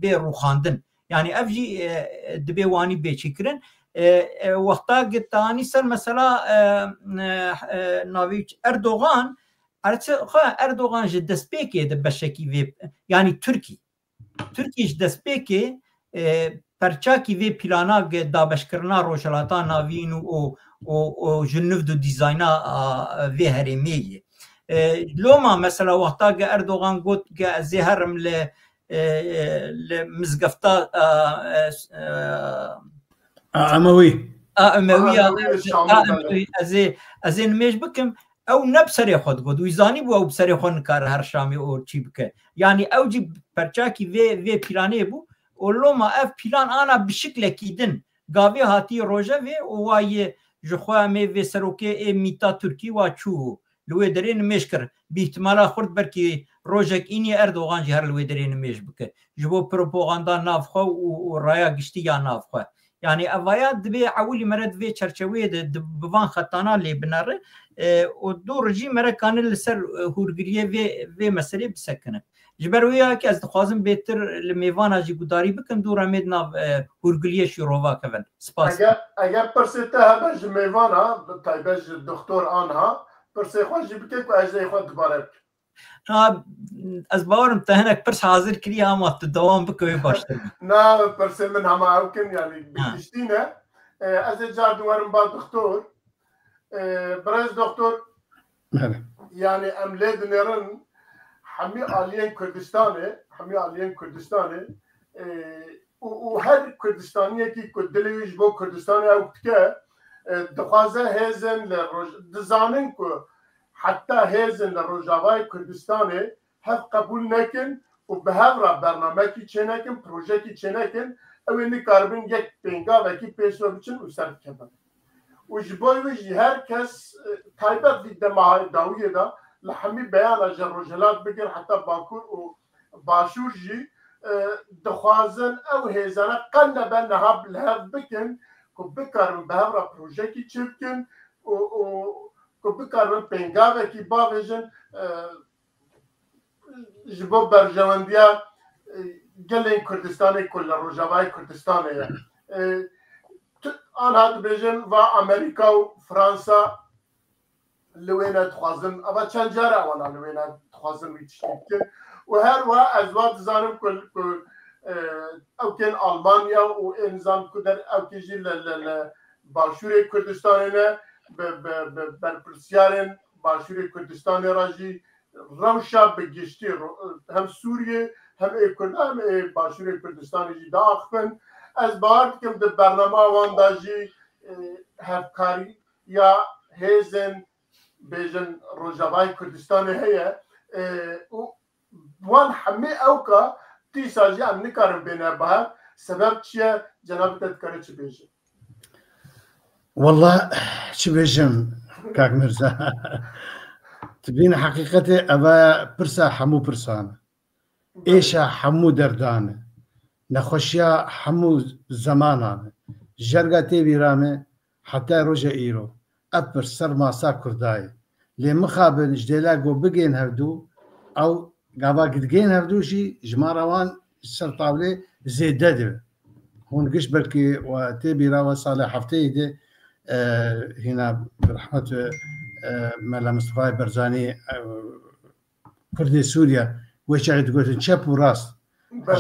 Speaker 2: به روخاندن یعنی افجی د بیوانی به چکرن وقتا قطاني سر مثلا ناويش اردوغان اردوغان جدسبيكي دبشكي في يعني تركي جدسبيكي پرچاكي في بلانا دابشكرنا روشلاتا ناوين و جنوب دو ديزاينا في هرمية لوما مثلا وقتا اردوغان قلت زهرم لمزقفتا
Speaker 3: اموي
Speaker 2: از نمیش بکم او نبسری خود گود ویزانی بو او بسری خود کار هر شامی او چی بکه یعنی او جی پرچاکی وی پیلانه بو و لوما اف پیلان آنا بشکل کیدن گاوی هاتی روژه وی و وای جخواه می وی سروکه میتا ترکی و چو لوی درین نمیش کر بی احتمالا خورد برکی روژک اینی اردوغان جی هر لوی درین نمیش بکه جبو پروپاگاندا نافخوا و رایا گشتی یا نافخوا يعني أفايات دبي عولي مرد في تشرشوية بفان خطانا اللي بناره ودور جي مرد كان السر هورجريه في مسألة بسكنه جبرويا كأز دخوازم بيتر لميفانا جي قداري بكم دورا ميدنا هورجريه شروفا كفن سباس
Speaker 1: أجا برسيتها بج ميفانا بج الدكتور آنها برسي خواجي بكيك وأجزي خواج دبارك
Speaker 2: از باورم تهنك برس حاضر كريها ما تدوام بكوي باشتر
Speaker 1: نا برس منها ما أوكن يعني بكشتينا از جار دوارم با دكتور برز دكتور يعني أملاد نيرن حمي آليين كردستاني وهر كردستانية كي كدليش بو كردستاني أو كتكا دخوازه هزن دزانن كو حتى هزن لروجاوای کردستانه هف قبول نکن و به هر برنامه‌کی چه نکن پروژه‌کی چه نکن اولی کاربن یک پنگا و کی پیشو بچن و سر کردن و جبوی وجی هر کس تایبت وید ماهای داویه دا لحمی بیان جروجلات بگیر حتی باکور و باشور جی دخوازن او هزانه قلنا بنها بلهف بکن که بکارن به هر پروژه‌کی چه بکن و که بکارن پنگاوه کی باویجن جبو برجواندیا گلین کردستانی کل روجاوای کردستانی آنها دبیجن و امریکا و فرانسا لوینا تخوازن اما چند جاره وانا لوینا تخوازن ویتشتیکن و هر و ازوات زانم کل او کن آلمانیا و انزام کدر او کجی باشور کردستانی نه برپرسیارن باشور کردستان راجی روشا بگشتی هم سوریه هم باشور کردستان جی داخل از باور دکم در برنامه وان داجی هفکاری یا هیزن بیجن روجاوای کردستان هیا وان همه اوکا تی ساجی ام نکارم بینه بها سبب چیه جناب تذکره چی بیجن
Speaker 3: والله چی بیجم کاک مرزا تبين حقيقة أبا برسا حمو برسانة إيشا حمو دردانة نخوشيا حمو زمانانة جرقا تيبي رامي حتى رجا إيرو أبر سر ماسا كرداي لي مخابن جديلا قو بقين هفدو أو قابا قد قين هفدو شي جماروان سر طاولي زيدادو هون قش بلكي وتيبي راوا صالح حفتي دي هنا برحمة ملا مصطفى برزاني كردي سوريا وشعد قلت شاب وراس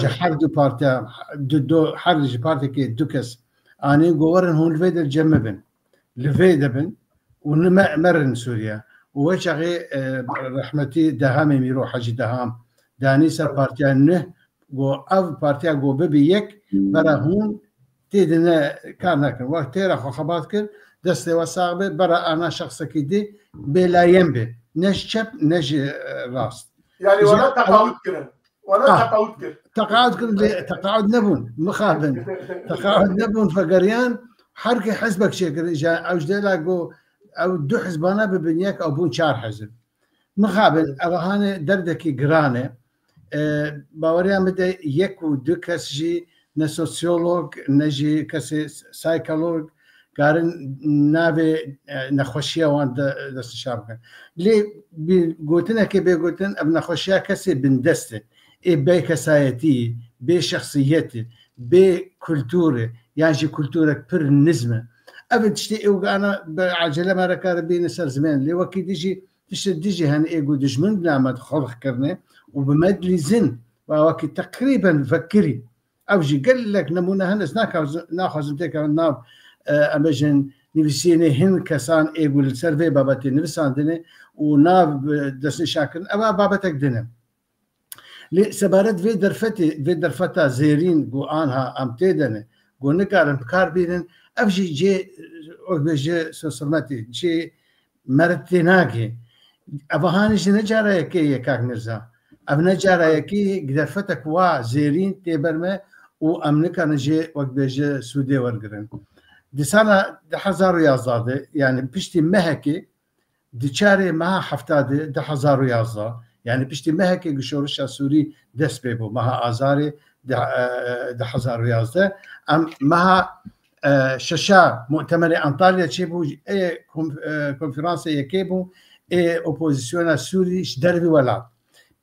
Speaker 3: حر دو بارتي دو حر بارتي كي دوكس اني قورن هون الفيد الجمبن الفيدبن ونمرن سوريا وشغي رحمتي دهامي ميرو حاجي دهام داني سر بارتي نه و اف بارتي جو ببيك برا هون تيدنا كان وقت تيرا خبات كر دستي وصاغبه برا انا شخص كيدي بلا ينبه نش شب نش راست
Speaker 1: يعني ولا تقاعد كرن ولا تقاعد كرن
Speaker 3: تقاعد نبون مخابن تقاعد نبون فقريان حركه حزبك شكل جاء او جدلاقو او دو حزبانا ببنياك او بون شار حزب مخابن اغهاني دردكي قرانه باوريان بدا يكو دو كسجي نسوسيولوج نجي كسي سايكولوج كارن نابي نخوشيا وان دست شابكن لي بيقولتنا كي بيقولتن اب نخوشيا كسي بندسته اي بي كسايتي بي شخصيتي بي كولتوري يعني جي كولتورك بر نزمه ابد تشتي انا بعجله ما ركار بين سر زمان لي وكي ديجي تشتي هن ايغو دجمن نعمه خلق كرنه وبمد لي زن وكي تقريبا فكري اوجي قال لك نمونه هنس ناخذ تيك ناف امجن نفسيني هن كسان ايغول سيرفي بابتي نفسان دني وناف دسن شاكن ابا بابتك دنم لي سبارت في درفتا زيرين جو انها امتدنه جو نكارن بكار بينن افجي جي اوبجي سوسرماتي جي مرتيناكي افهاني جنجاره يكي كاك مرزا ابنا جاره يكي درفتك وا زيرين تبرمه وامريكا نجي وقت بيجي سودي ورقرن دي سنة 2011 يعني بشتي مهكي دي شاري مها حفتادي 2011 يعني بشتي مهكي قشورشا سوري دس بيبو مها آزاري 2011 ام مها شاشا مؤتمر انطاليا تشيبو اي كونفرنس يكيبو اي اوبوزيسيون سوري شدربي ولا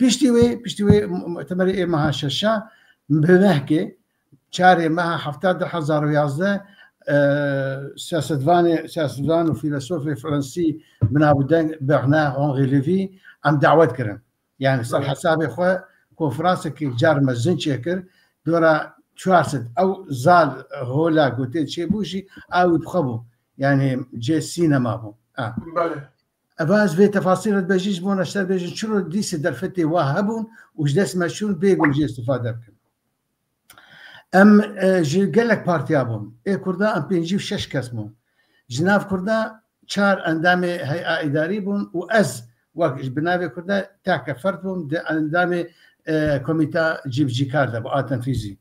Speaker 3: بشتي مؤتمر اي مها شاشا بمهكي شاري مها حفتاد 2011 سياستوان وفيلسوف فرنسي من ابو برنار هنري ليفي ام دعوت كرن يعني صار حسابي خو كونفرنس كي جار مزن شكر دورا شوارست او زال هولا قلت شي بوشي او بخبو يعني جي سينما بو اباز في تفاصيل بجيش بون اشتر بيجي شنو ديس درفتي واهبون وجدس مشون بيقول جي استفاده بكم ام جي قال لك بارتي ابون اي كردا ام بينجي 6 كسمون جناف كردا 4 اندامي هيئه اداري بون واز وقت بنابي كردا تاك فرتهم اندامي كوميتا جي كاردا بو تنفيذي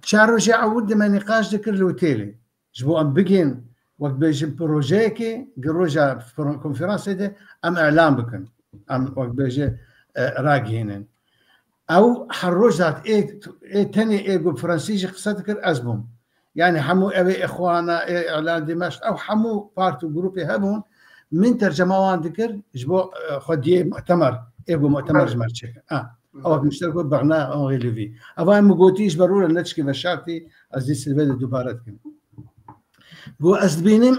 Speaker 3: شارو جي عود ما نقاش ذكر الوتيلي جبو ام بيجين وقت بيجي بروجيكي قروجا في كونفرنس دي ام اعلام بكن ام وقت بيجي راقيين او حروجات اي تاني ايجو فرنسيجي قصتك ازبهم يعني حمو ابي اخوانا اعلان دمشق او حمو بارتو جروبي هبون من ترجموان ذكر جبو خدي مؤتمر ايجو مؤتمر جمرتشيك او مشتركوا بغنا اونغي ليفي افان مقوتيش برور النتشكي بشارتي ازدي سلبيد دوبارتكم قو ازبينم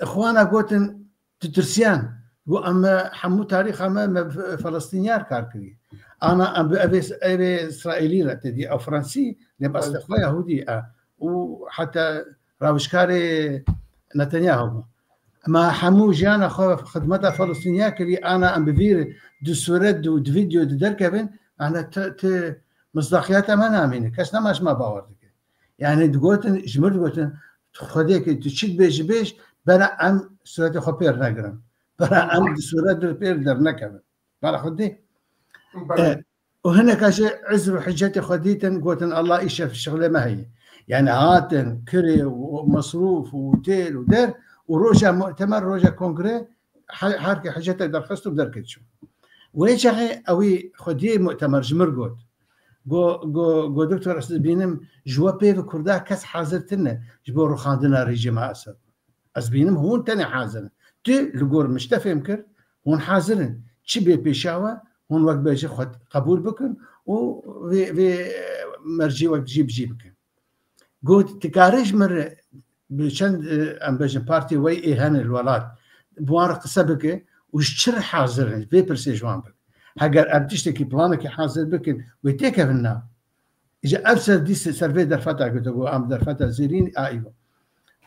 Speaker 3: اخوانا قوتن تترسيان قو اما حمو تاريخ اما فلسطينيار كاركري انا ابي اسرائيلي رتدي او فرنسي لبس اخويا يهودي وحتى راوشكاري نتنياهو ما حمو جانا خو خدمتها فلسطينيه كري انا ام بفير دو سورد دو فيديو دو دركبن انا مصداقیت ما نامینه کس نماش ما باور دکه یعنی دگوتن جمر دگوتن خودی که تو چیت بیش برای ام صورت خو پیر نگرم برای ام صورت پیر در نکبن برای خودی و هنا كاش عزر حجتي خديتن قوتن الله إيش في الشغلة ما هي يعني هاتن كري ومصروف وتيل ودر وروجا مؤتمر روجا كونغري حركة حجتك درخصت بدركت شو وين شغي أوي خدي مؤتمر جمر قوت جو دكتور أستاذ بينم جوا بيف كردا كاس حاضرتنا جبور رخاندنا ريجيم أسد أسبينم هون تاني حاضر تي لقور مشتفهم كر هون حاضرن شبي بيشاوة هون وقت بيجي خد قبول بكن و في مرجي وقت جيب بكن قلت تكاريج مرة بشند ام بيجي بارتي وي ايهان الولاد بوارق سبكه وشر حاضر في برسيجوان بك هاجر ابتشتكي بلانك حاضر بكن ويتيك فينا اجا ابسر ديس سيرفي درفتا قلت ام درفتا زيرين ايوه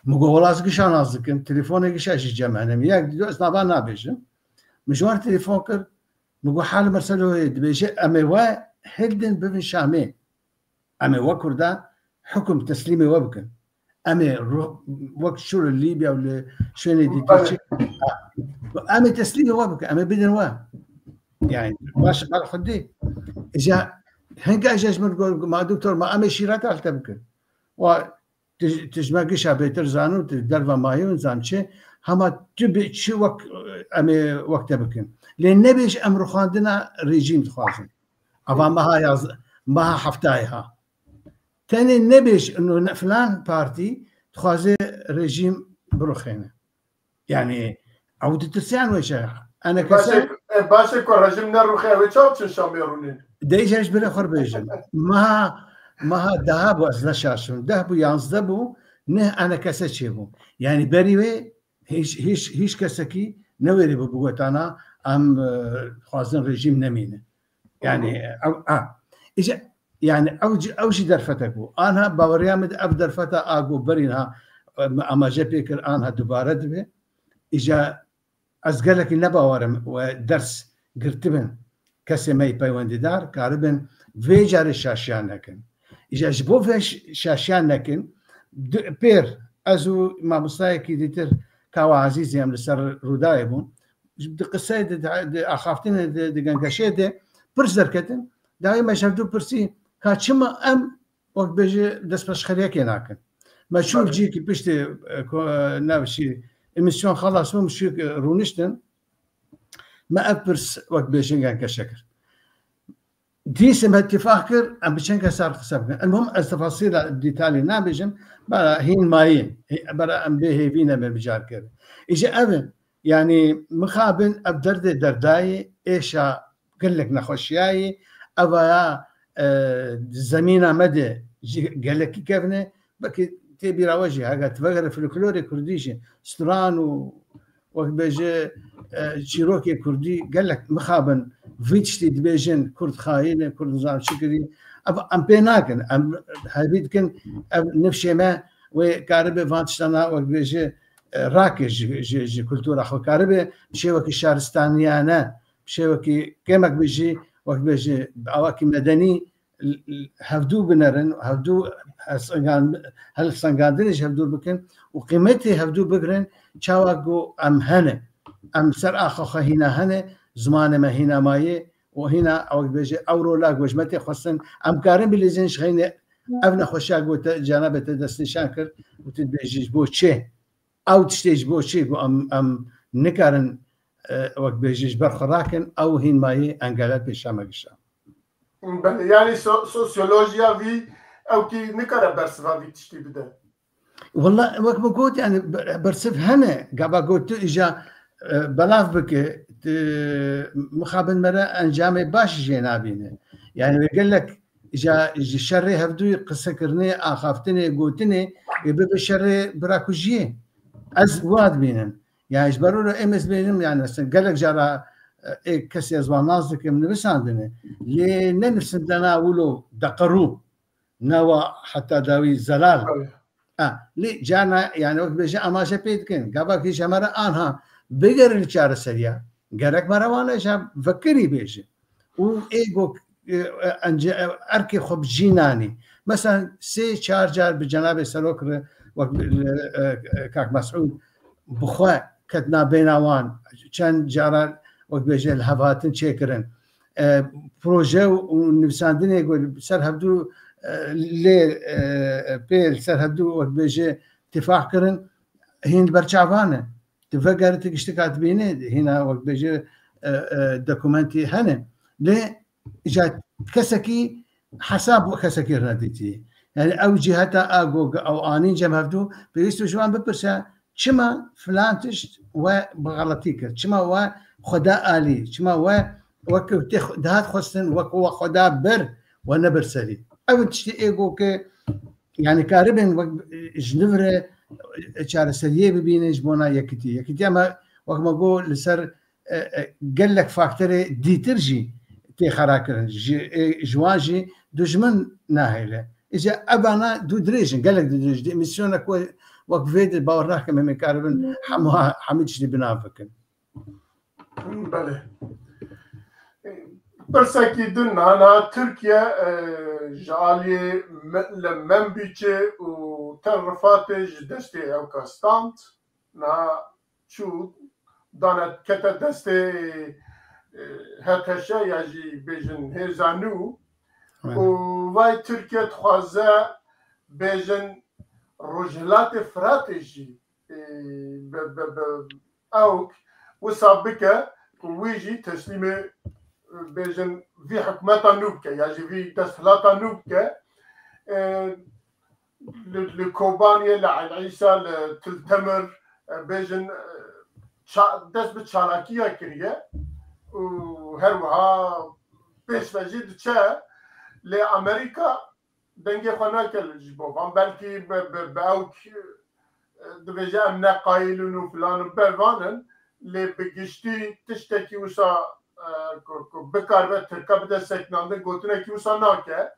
Speaker 3: مقولاس قشان ازكن تليفوني قشاش جمعنا مياك دوس نابا نابيجن مجوار تليفون كر مقو حال مرسلو دبيجي امي وا هلدن بفن شامي امي وا كردا حكم تسليمي وبكن امي وقت شور ليبيا ولا شنو دي تشي امي تسليمي وبكن امي بدن وا يعني باش قال خدي اجا هنقا اجاش من مع دكتور ما امي شيرات التبكن و تجمعش بيتر زانو تدروا مايون زانشي هما تبي شي وقت امي وقت بكن لان نبيش امر خاندنا ريجيم تخازن ابا ما حفتايها تاني نبيش انه فلان بارتي تخازي ريجيم بروخينه يعني او تتسعن وش انا كسر
Speaker 1: باشا كو رجيم نروخي وتشوت شاميرونين
Speaker 3: ديجاش بلا خربيجن ما ذهب واسلا شاشون ذهب يانزدبو نه انا كسچيبو يعني بريوي هيش كسكي نوري بقوتانا ام خوازن رژیم نمینه يعني اجا يعني اوجي درفتكو انا باوريامد اب درفتا اگو برينها اما جبيكر انها دوباره دبي اجا ازقلك نباورم ودرس قرتبن كسي ماي بايونددار كاربن فيجار الشاشيان لكن اجا جبو فيش شاشيان لكن بير ازو ما مصايكي ديتر كاوا عزيزي ام لسر رودايبون بدي قصه اخافتين دقنقشه برس دركتن دائما شفتو برسي كاتشما ام وقت بيجي دس باش خليك هناك ما شو تجيك بيشتي نافشي المسيون خلاص مو مش رونشتن ما ابرس وقت بيجي كان كشكر دي سم اتفاقر ام بشنك صار حساب المهم التفاصيل الديتالي نابجن برا هين ماين برا ام به فينا بجار كده اجى ابن يعني مخابن ابدرد درداي ايشا قال لك نخوشياي ابا زمينا مدى قال لك كيفنا بكي تبي راوجي هاك تفكر في الكلوري كرديش ستران وقت بيجي شيروكي كردي قال لك مخابن فيتشتي دبيجن كرد خاين كرد نظام شكري ام بيناكن ام هبيدكن نفشي ما وكاربه فانتشتنا وقت بيجي راكش جي كولتورا خو كاربه بشي وكي شارستانيانا بشي وكي كيمك بيجي وقت بيجي اواكي مدني هفدو بنرن هفدو هل سنغاندنش هفدو بكن وقيمتي هفدو بقرن شاواقو ام هنا ام سر اخو هنا هنا زمان ما هنا ماي وهنا او بيجي اورو لاق وجمتي خصن ام كارن بليزين شغينه ابن خوشاق وجانب تدس شاكر وتدبيجي بو تشي او تشتيج بو شي ام نكارن وقت بيجي برخراكن او هين ماي انقالات بشامقشا
Speaker 1: يعني سوسيولوجيا في او كي نكره برسفا في تشتي بدا
Speaker 3: والله وقت ما قلت يعني برسف هنا قبل قلت اجا بلاف بك مخابن مرة انجام باش جنابينه يعني بيقول لك اجا الشر هفدو قسكرني اخافتني قلتني يبقى الشر براكوجيه از واد بينن يعني اجبروا له امس بينهم يعني مثلا قال لك جرى كسي ازوان نازك من بس عندنا لنفس لنا ولو دقرو نوا حتى داوي زلال لي جانا يعني وقت بيجي اما شبيتكن قبل كي شمره انها بغير الشارع سريع قالك مروانه شاب فكري بيجي وايجو اركي خب جيناني مثلا 3-4 جار بجناب سلوكر كاك مسعود بخوا كتنا بيناوان كان جارا وقت بيجي الهفاتن شكرن بروجي ونفساندين يقول سر هبدو لي بيل سر هبدو وقت بيجي اتفاق كرن هين برشعبانه تفكر تكشتكات بيني هنا وقت بيجي دوكومنتي هنا ليه جات كسكي حساب وكسكي رديتي يعني او جهتا اغو او اني جمهدو بيستو جوان ببرسا شما فلان تشت وبغلطيك شما و خدا الي شما و وك دهات خصن وك خدا بر ونبر سري او تشتي ايغو ك يعني كاربن جنفره شار سريه ببين جبونا يكتي اما وقت ما جو لسر قال لك فاكتوري دي ترجي تي خراكر جواجي دجمن ناهله اذا ابانا دو دريجن قال لك دو دريج دي ميسيونك وقت فيد باوراك من كاربن حميدش دي بنافك
Speaker 1: بله برسكي دن انا تركيا جالي لمن بيتشي وترفات دستي او كاستانت نا شو دانت كتا دستي هتشا يجي بيجن هزانو وواي تركيا تخوازا بيجن رجلات فراتيجي اوك وسابقة ويجي تسليمي بيجن في حكمتا نوبكا يجي في تسهيلاتا نوبكا لكوبانيا لعيسى لتلتمر بيجن دست بتشالاكيا كريه وهروها بيش وجد تشا لأمريكا دنگي خناك الجبو فان بلكي باوك دبجا امنا قايلون وفلان بلوانن اللي بقشتي تشتكي وسا بكار تركب دا سكناندن قوتنا كي وسا ناكا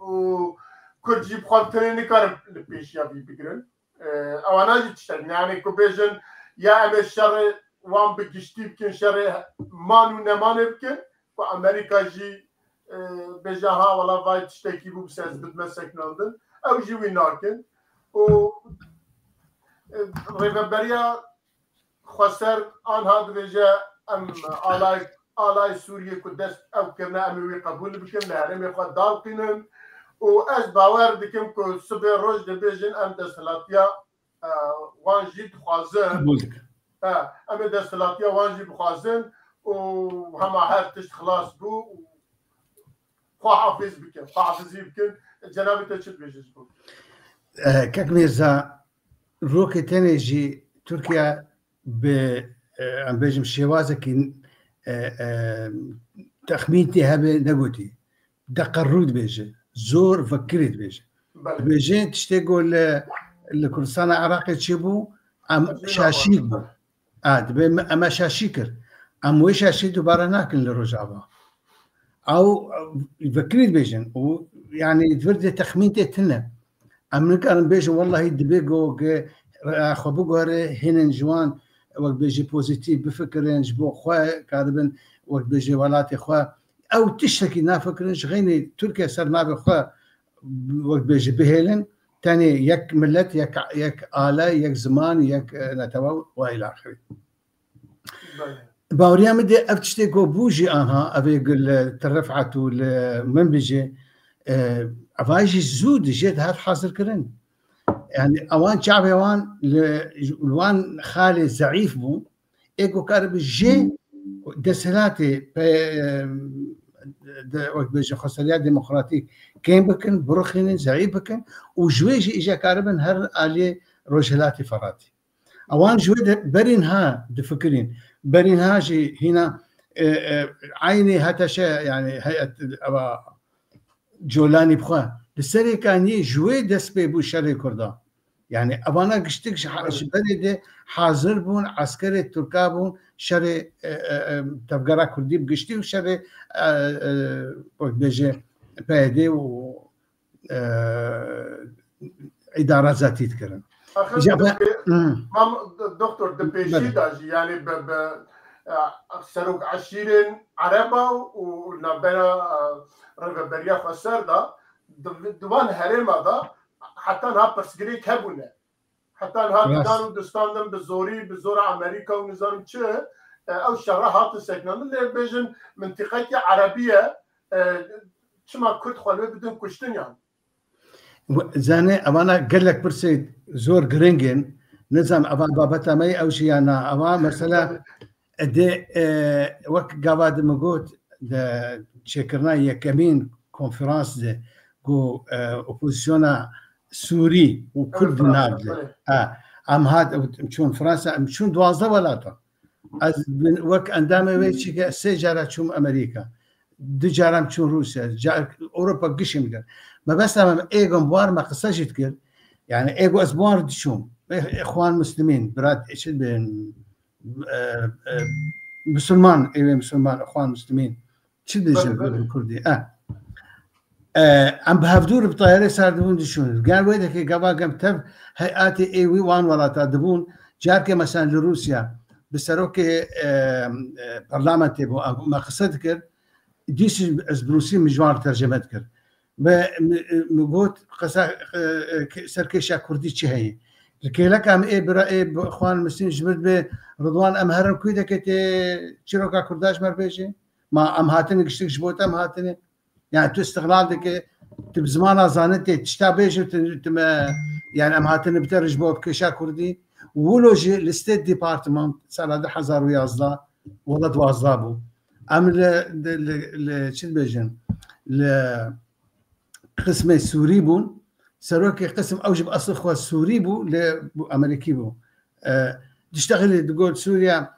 Speaker 1: و كرجي بخالتني نكار لبيش يابي بقرن اوانا جي تشتكي يعني كبيجن يا امي الشر وان بقشتي بكن شر مانو نمانه بكن وامريكا جي بجاها ولا باي تشتكي بو بساز بتمسك ناندن او جيوي ناكن و ريفبريا خسر ان هاد بجا ام آلاي سوريا كدست او كنا اموي قبول بكم لهرم يخواد دالقينن و از باور دكم كو سبي روش دبيجن ام دستلاتيا وان جي دخوازن ام دستلاتيا وان جي بخوازن و هما هر تشت خلاص بو حافظ بكم حافظي بكم جنابي تشد بيجز بو
Speaker 3: كاك ميرزا روكي تنجي تركيا ام بيجم شوازك تخمينتي هبه نقولتي دقرود بيجي زور فكرت بيجي تشتغل الكردستان العراقي تشيبو ام شاشيك بو اما شاشيكر ام وي شاشيتو بارناكن لرجعبا او فكرت بيجن ويعني تفرد تخمينتي تنا ام نكرم بيجن والله يدبيغو اخو بوغور هنن جوان وقت بيجي بوزيتيف بفكرين جبو خوا كاربن وقت بيجي ولاتي خوا او تشتكي نافكرنش غيني تركيا صار نابي خوا وقت بيجي بهيلن تاني يك ملت يك آلة يك زمان يك نتوى والى اخره باوريا مدي افتشتكو بوجي انها ابي يقول ترفعت من بيجي افاجي زود جيت هاد حاصل كرن يعني اوان شعبي وان خالي ضعيف بو ايكو كارب جي دسلاتي وقت بيجي خصوصيات ديمقراطيك كين بكن بروخين ضعيف بكن وجويجي اجا كاربن هر الي روجلاتي فراتي اوان جوي برينها دفكرين برينها جي هنا عيني هتشا يعني هيئه جولاني بخوا لسري كان جوي دسبي بو شري كردا يعني ابانا قشتك بلد حاضر بون عسكري تركا بون شري تفقرا كردي بقشتي وشري بيجي بادي و اداره ذاتيه تكرن
Speaker 1: دكتور دبيشي داجي يعني سروک عشیرین عربا و نبنا رغبریا خسر دا دوان هرما دا حتی ها پرسگری کبونه حتی ها دانو دستاندن بزور امریکا و نظام چه او شهرها هات سکنان اللي بيجن منطقه عربيه چما كرد خلوه بدون كشتن يعني
Speaker 3: زاني اوانا قال لك برسي زور جرينجن نظام اوان بابتا مي او شي انا اوان مثلا دي وقت قاعد مقوت شكرنا يا كمين كونفرنس دي جو اوبوزيسيونا سوري وكرد نابل ام هاد مشون فرنسا مشون 12 ولاتا از وقت اندام ویچی که 3 جاره چوم امریکا 2 جاره چوم روسیا اوروبا قشم کرد ما بس هم ایگم بار ما قصه جد کرد يعني ایگو از بار دشوم اخوان مسلمين براد ايش بين مسلمان مسلمان اخوان مسلمين شو بدي بالكردي عم بهفدور بطياره صار دبون دشون قال ويدك قبا قام تف هيئاتي اي وي وان ولا تدبون جارك مثلا لروسيا بسروك برلمانتي بو ما قصد كر ديش از بروسي مجوار ترجمه كر مقوت قصا سركيشا كردي چه هي لكي لك ام اي برا اخوان المسلمين جبت برضوان ام هرم كويدا كتي چروكا كرداش مربيجي ما ام هاتني قشتك جبوت ام هاتني يعني تو استغلال دك بزمان زانتي تشتابيش يعني ام هاتني بترج بوت كيشا كردي ولوجي الستيت ديبارتمنت صار 2011 ولا 12 بو ام شو بيجن قسم السوري بون سروكي قسم اوجب اصل اخوه السوري بو لامريكي بو تشتغل تقول سوريا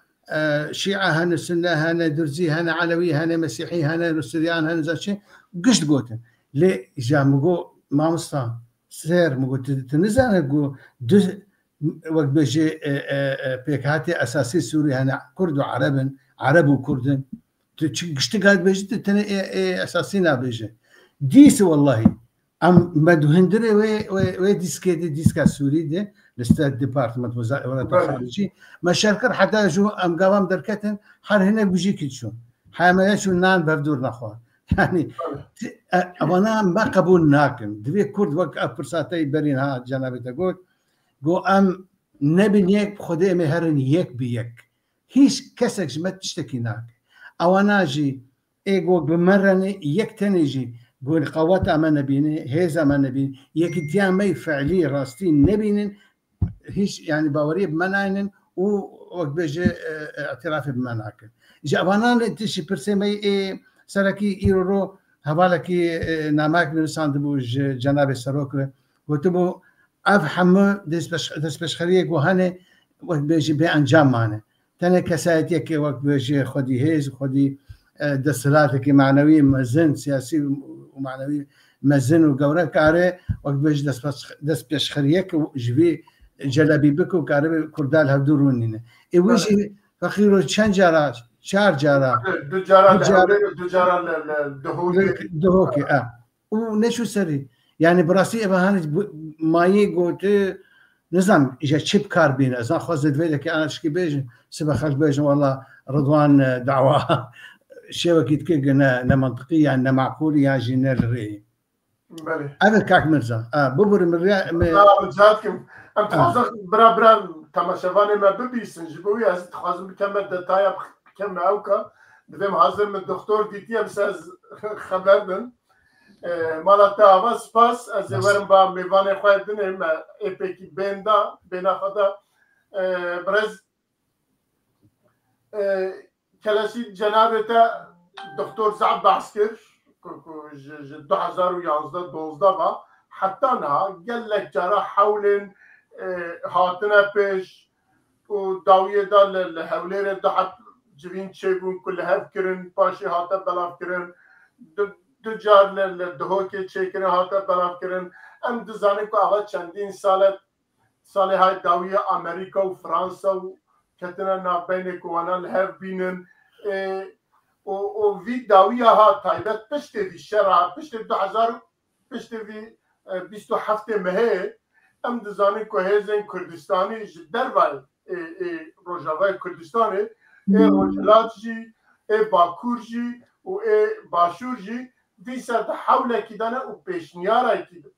Speaker 3: شيعه هنا سنه هنا درزي هنا علوي هنا مسيحي هنا سوريان هنا زاشي قشت قوتن ليه جا مقو ما مصطفى سير مقو تنزل مقو وقت بيجي بيكاتي اساسي سوري هنا كرد وعربن عرب وكردن قشت قاعد بيجي تني اساسينا بيجي ديس والله ام مدهندري وي ديسكا سوري دي لستات ديبارتمنت وزاره الخارجيه ما شركر حتى جو ام قوام دركتن حر هنا بيجي كيتشون حما شو نان بفدور نخوا يعني انا ما قبول ناكم دبي كرد وقت فرصتي برينها جنابي تقول جو ام نبي يك خدي مهرن يك بيك هيش كسك ما تشتكي ناك او انا جي ايجو بمرني يك تنجي قول قوات ما نبينه هيزا ما نبين يكتيا ما فعلي راستين نبين هيش يعني باوري بمناين ووقت بيجي اعتراف بمناك جابانا تشي برسمي سركي ايرو هبالكي ناماك نرسان دبوج جناب سروكره وتبو افهم دس بشخريه وهنا وقت بيجي بانجام معنا تاني كسايتك وقت بيجي خدي هيز خدي دستلاتك معنوي مزن سياسي ومعنوي مزن وقورة كاره وقت بيجي دس بشخريك وجبي جلبي بك وكاره كردال هدورونين ويجي فخيرو چند جارا 4 جارا
Speaker 1: دو جارا
Speaker 3: دهوكي ونشو سري يعني براسي ابهان ماي قوت نظام اجا تشيب كاربين ازا خوزت فيلك انا شكي بيجن سبا خلق بيجن والله رضوان دعوه شبكه كنا منطقيه ان معقوليه جينا الري
Speaker 1: بله
Speaker 3: هذا كاك مرزا ببر من
Speaker 1: جاتكم ام تخوزق برا تماشواني ما ببيسن جبوي از تخوزم بكمل دتايا كم اوكا بدم حاضر من الدكتور ديتي امساز خبردن مالتا آواز سپاس از ورم با میوان خواهد دنیم ایپیکی بینا خدا برز کلاسی جنابتا دکتر زعب بحثکر 2011-12 با حتی نه گلک جارا حول هاتنا پیش و داویه دا لحولیر دا حت جوین چه بون کل هف کرن پاشی هاتا بلاف کرن دو جار لدهوکی چه کرن هاتا بلاف کرن ام دزانه که آقا چندین سال های داویه امریکا و فرانسا و کتنا نابین کوانا لحف بینن و وی داویه ها تایبت پشت وی شرع پشت 2000 پشت وی 27 مهه ام دزانه که هزین کردستانی در وای روژاوای کردستانی ای روجلات جی ای باکور جی و ای باشور جی دیسا ده حوله کی دانه و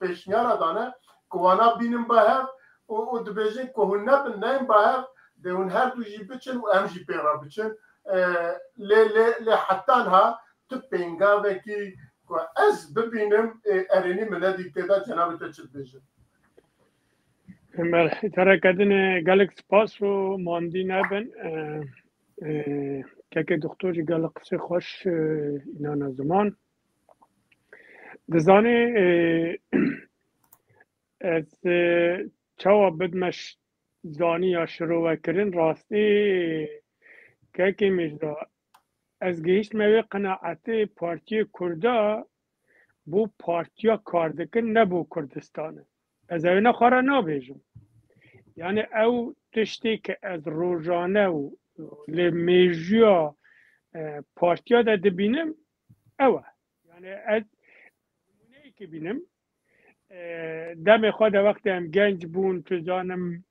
Speaker 1: پیشنیارا دانه که وانا بینم با هف و دبیجن که هون نبن نیم با هف ده هون هر دو جی بچن و ام جی پیرا بچن لی حتی ها تو پینگاوه کی که از ببینم ارینی منه دیگه دا جناب تا چل بیجن
Speaker 4: ترکدن گلک سپاس رو ماندی نبن که دکتر گلک قصه خوش اینا زمان دزانه از چوا بدمش زانی یا شروع کردن راستی که میجدا از گیشت موی قناعت پارتی کردا بو پارتیا کاردکن نبو کردستانه از اوینا خواره نابیجم یعنی او تشتی که از روزانه و لمیجیا پارتیا دا دبینم اوه یعنی از نمونه که بینم دم خود وقت هم گنج بون تو زانم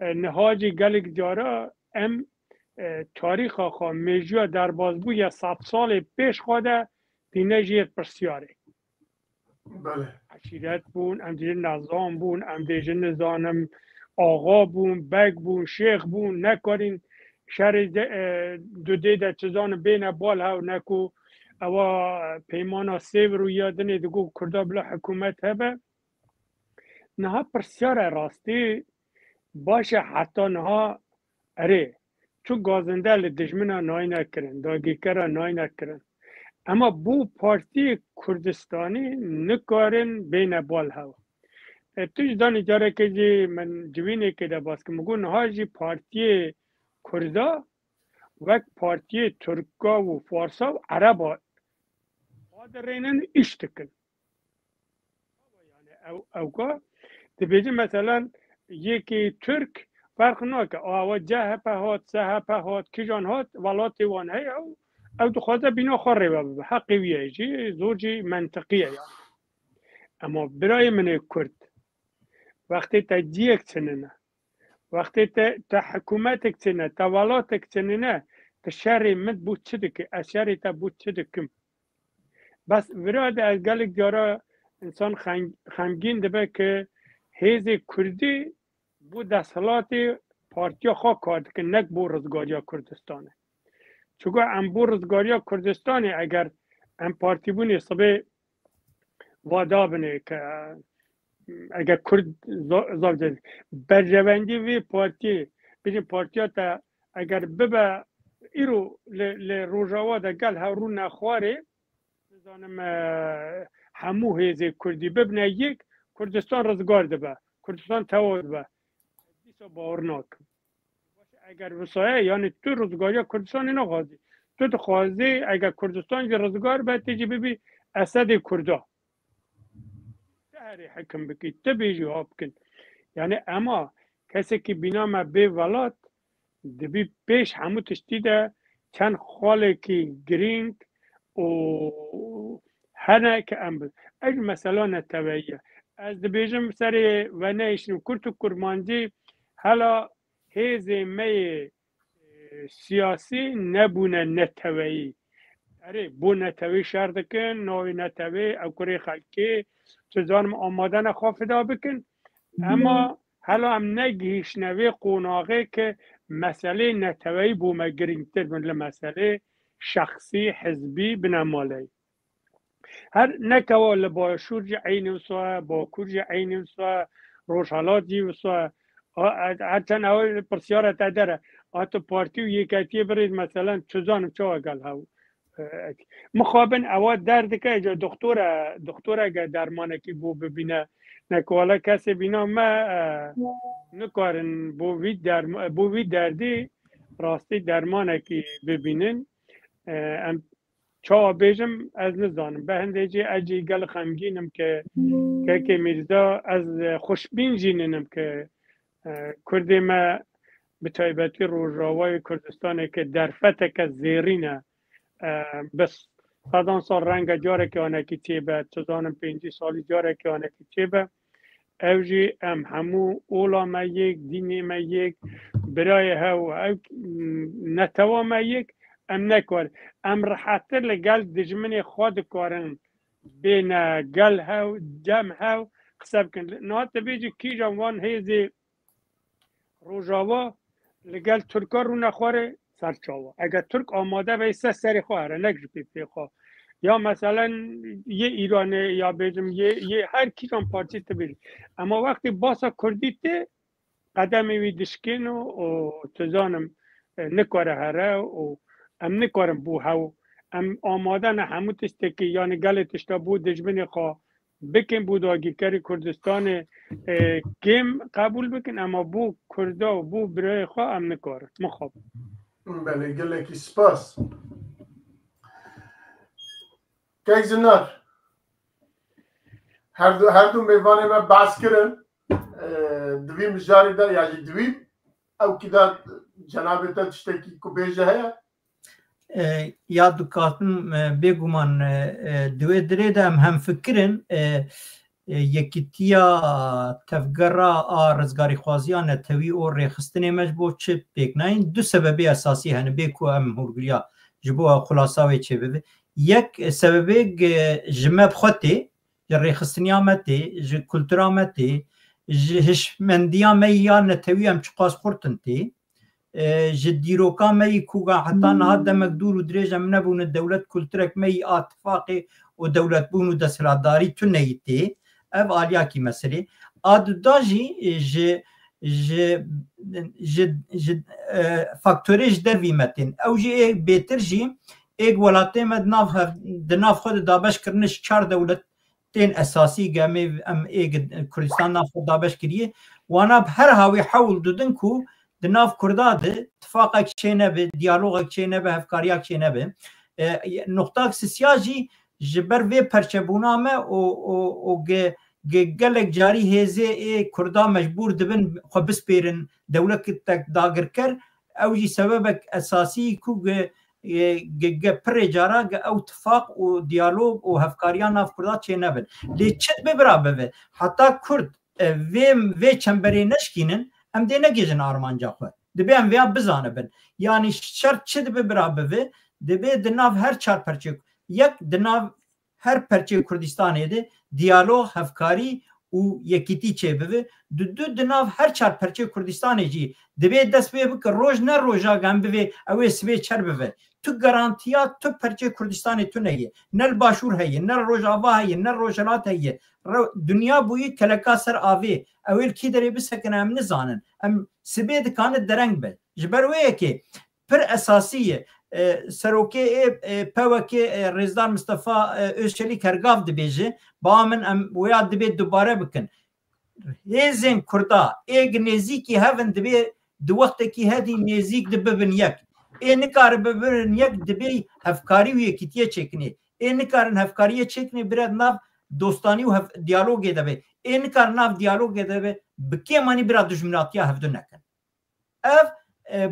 Speaker 4: نهاجی گلک جارا ام تاریخ خواه میجیا در بازبو یا 100 سال پیش خوده دینه جیت پرسیاره
Speaker 1: بله
Speaker 4: عشیرت بون ام دیجن نظام بون ام دیجن نظانم آقا بون بگ بون شیخ بون نکارین شهر دو دیده چیزان بین بال ها نکو اوا پیمانا سیو رو یادنه دگو کرده بلا حکومت هبه نها پرسیاره راستی باشه حتی نها اره چون گازنده لدجمنه نای نکرن داگیکره نای نکرن اما بو پارتی کردستانی نکارن بین بال ها توش دانی جاره که جی من جوینه که ده باز که مگو نها جی پارتی کردا وک پارتی ترکا و فارسا و عربا قادرینن اشتکن یعنی اوگا دبیجی مثلا یکی ترک فرق ناکه آوا جه پهات سه پهات کجان هات ولاتی وان هی او دخوازه بینا خوره بابا حقی ویه جی زوجی منطقیه یعنی اما برای من کرد وقتی تا جیک چننه وقتی تا حکومتک چننه تا ولاتک چننه تا شهری مد بود چه دکه از شهری تا بود چه دکم بس وراد از گلک جارا انسان خمگین دبه که هیز کردی بود دستالات پارتیا خواه کرد که نک بو رزگاریا کردستانه چون ام بو رزگاریا کردستانه اگر ام پارتی بونی صبح وادا بنه که اگر کرد زاوجه برجوندی وی پارتی بیجی پارتیا تا اگر ببا ایرو لروجاوا دا گل هارو نخواره زانم همو هیزه کردی ببنه یک کردستان رزگار دبه کردستان تاود به دیسا باورناک اگر وسایه یعنی تو رزگاری کردستان اینا خوازی تو خوازی اگر کردستان رزگار به تیجی ببی اسد کردا تهری حکم بکی تبی جواب کن یعنی اما کسی که بینام به ولات دبی پیش همو تشتیده چند خاله که گرینگ و هنه که امبل اج مثلا نتویه از دبیجم سری و نیشنم کرد و کرمانجی حالا هیز می سیاسی نبونه نتویی اره بو نتوی شرط کن نوی نتوی او کری خلکی چیزانم آماده نخواه فدا بکن اما حالا هم نگیش نوی قوناغه که مسئله نتوی بو مگرینگتر من لمسئله شخصی حزبی بنمالی هر نکوا لبا شورج عین وسوا با کورج عین وسوا روشالات جی وسوا هرچند اول پرسیاره تدره آتو پارتی و یکیتی برید مثلا چوزانم چو اگل هاو مخابن اواد درد که اجا دکتور اگه درمانه کی بو ببینه نکوالا کسی بینا ما نکارن بو وی دردی راستی درمانه کی ببینن چا بیجم از نزانم به هنده جی اجی گل خمگینم که میرزا از خوشبین جیننم که کردی ما به تایبتی روژاوای کردستانه که در فتک زیرینه بس صدان سال رنگ جاره که آنه که چه به 5 سالی جاره که آنه که چه به اوجی همو اولا ما یک دینی ما یک برای هاو نتوامه یک ام نکار ام راحتر لگل دجمن خود کارن بین گل هاو جمع هاو قسم کن نهات بیجی کی جوان هیزی روجاوا لگل ترکا رو نخواره سرچاوا اگر ترک آماده به سر خواهره نگج پی خواه یا مثلا یه ایرانه یا بیجم یه هر کی جان پارچی تبیل اما وقتی باسا کردی ته قدم وی دشکن و تزانم نکاره هره و ام نکارم بو هاو ام آماده نه همو تشته که یعنی گل تشتا بو دجمن خواه بکن بود آگی کری کردستان کم قبول بکن اما بو کردا و بو برای خواه ام نکاره مخواب
Speaker 1: بله گله کی سپاس که زنار هر دو میوانه ما بحث کرن دوی مجاری دا یعنی دوی او که دا جنابتا تشتکی که بیجه هیا
Speaker 2: یا دکاتن بگومان دوی دره دا هم فکرن یکیتیا تفگرا رزگاری خوازیان توی او ریخستنی مجبور چه پیکناین دو سببی اساسی هنه بیکو هم هرگلیا جبو خلاصاوی چه ببه یک سببی جمع بخوته ریخستنی آمده ج کلتور آمده هشمندیا می یا نتوی هم چقاس خورتن تی جدیروکا می کوگا حتی نهاد دمک دور و دریج هم نبون دولت کلتورک می اتفاقی و دولت بون و دستراداری تو نیتی او آلیا کی مسئله آدو داجی فاکتوریش در ویمتین او جی ایک بیتر جی ایک ولاتی مد ناف خود دابش کرنش 4 دولت تین اساسی گامی ام ایک کردستان ناف خود دابش کریه وانا هر هاوی حول دودن کو دناف کرداده اتفاق چه نبه دیالوگ چه نبه افکاریا چه نبه نقطه سیاسی جبر وی پرچبونامه او گلک جاری هزه کردا مجبور دبن خو بسپیرن دولت تک داگر کر او جی سبب اساسی کو پر جارا او اتفاق و دیالوگ و افکاریا ناف کردا چه نبه لیچت ببرابه حتی کرد وی چنبری نشکینن ام دی نگیجن آرمانجا خود دبی ام ویا بزانه بن یعنی شرط چه دبی برابه دبی دناف هر 4 پرچه یک دناف هر پرچه کردستانه ده دیالوگ افکاری و یکیتی چه بوه دو دناف هر 4 پرچه کردستانه جی دبی دست بی که روز نه روزا گم بوه اوه سوی چر بوه تو گارانتیا تو پرچه کردستانه تو نیه نه باشور هیه نه روزاوا هیه نه روزلات هیه دنیا بوی کلکا سر آوه اول کی داری بسکنه ام نزانن ام سبی دکانه درنگ به جبروه که پر اساسیه سروکه پوکه رزدار مصطفى اوشلی کرگاف دبیجه با من ام ویا دبی دوباره بکن هزین کردا ایگ نزیکی هفن دبی دو وقت کی هدی نزیک دبن یک نکار ببرن یک دبی افکاری و یکیتیه چکنی نکارن افکاریه چکنی برد ناف دوستانی و دیالوگ دبی نکار ناف دیالوگ دبی بکی مانی برد دشمناتیا هفدو نکن اف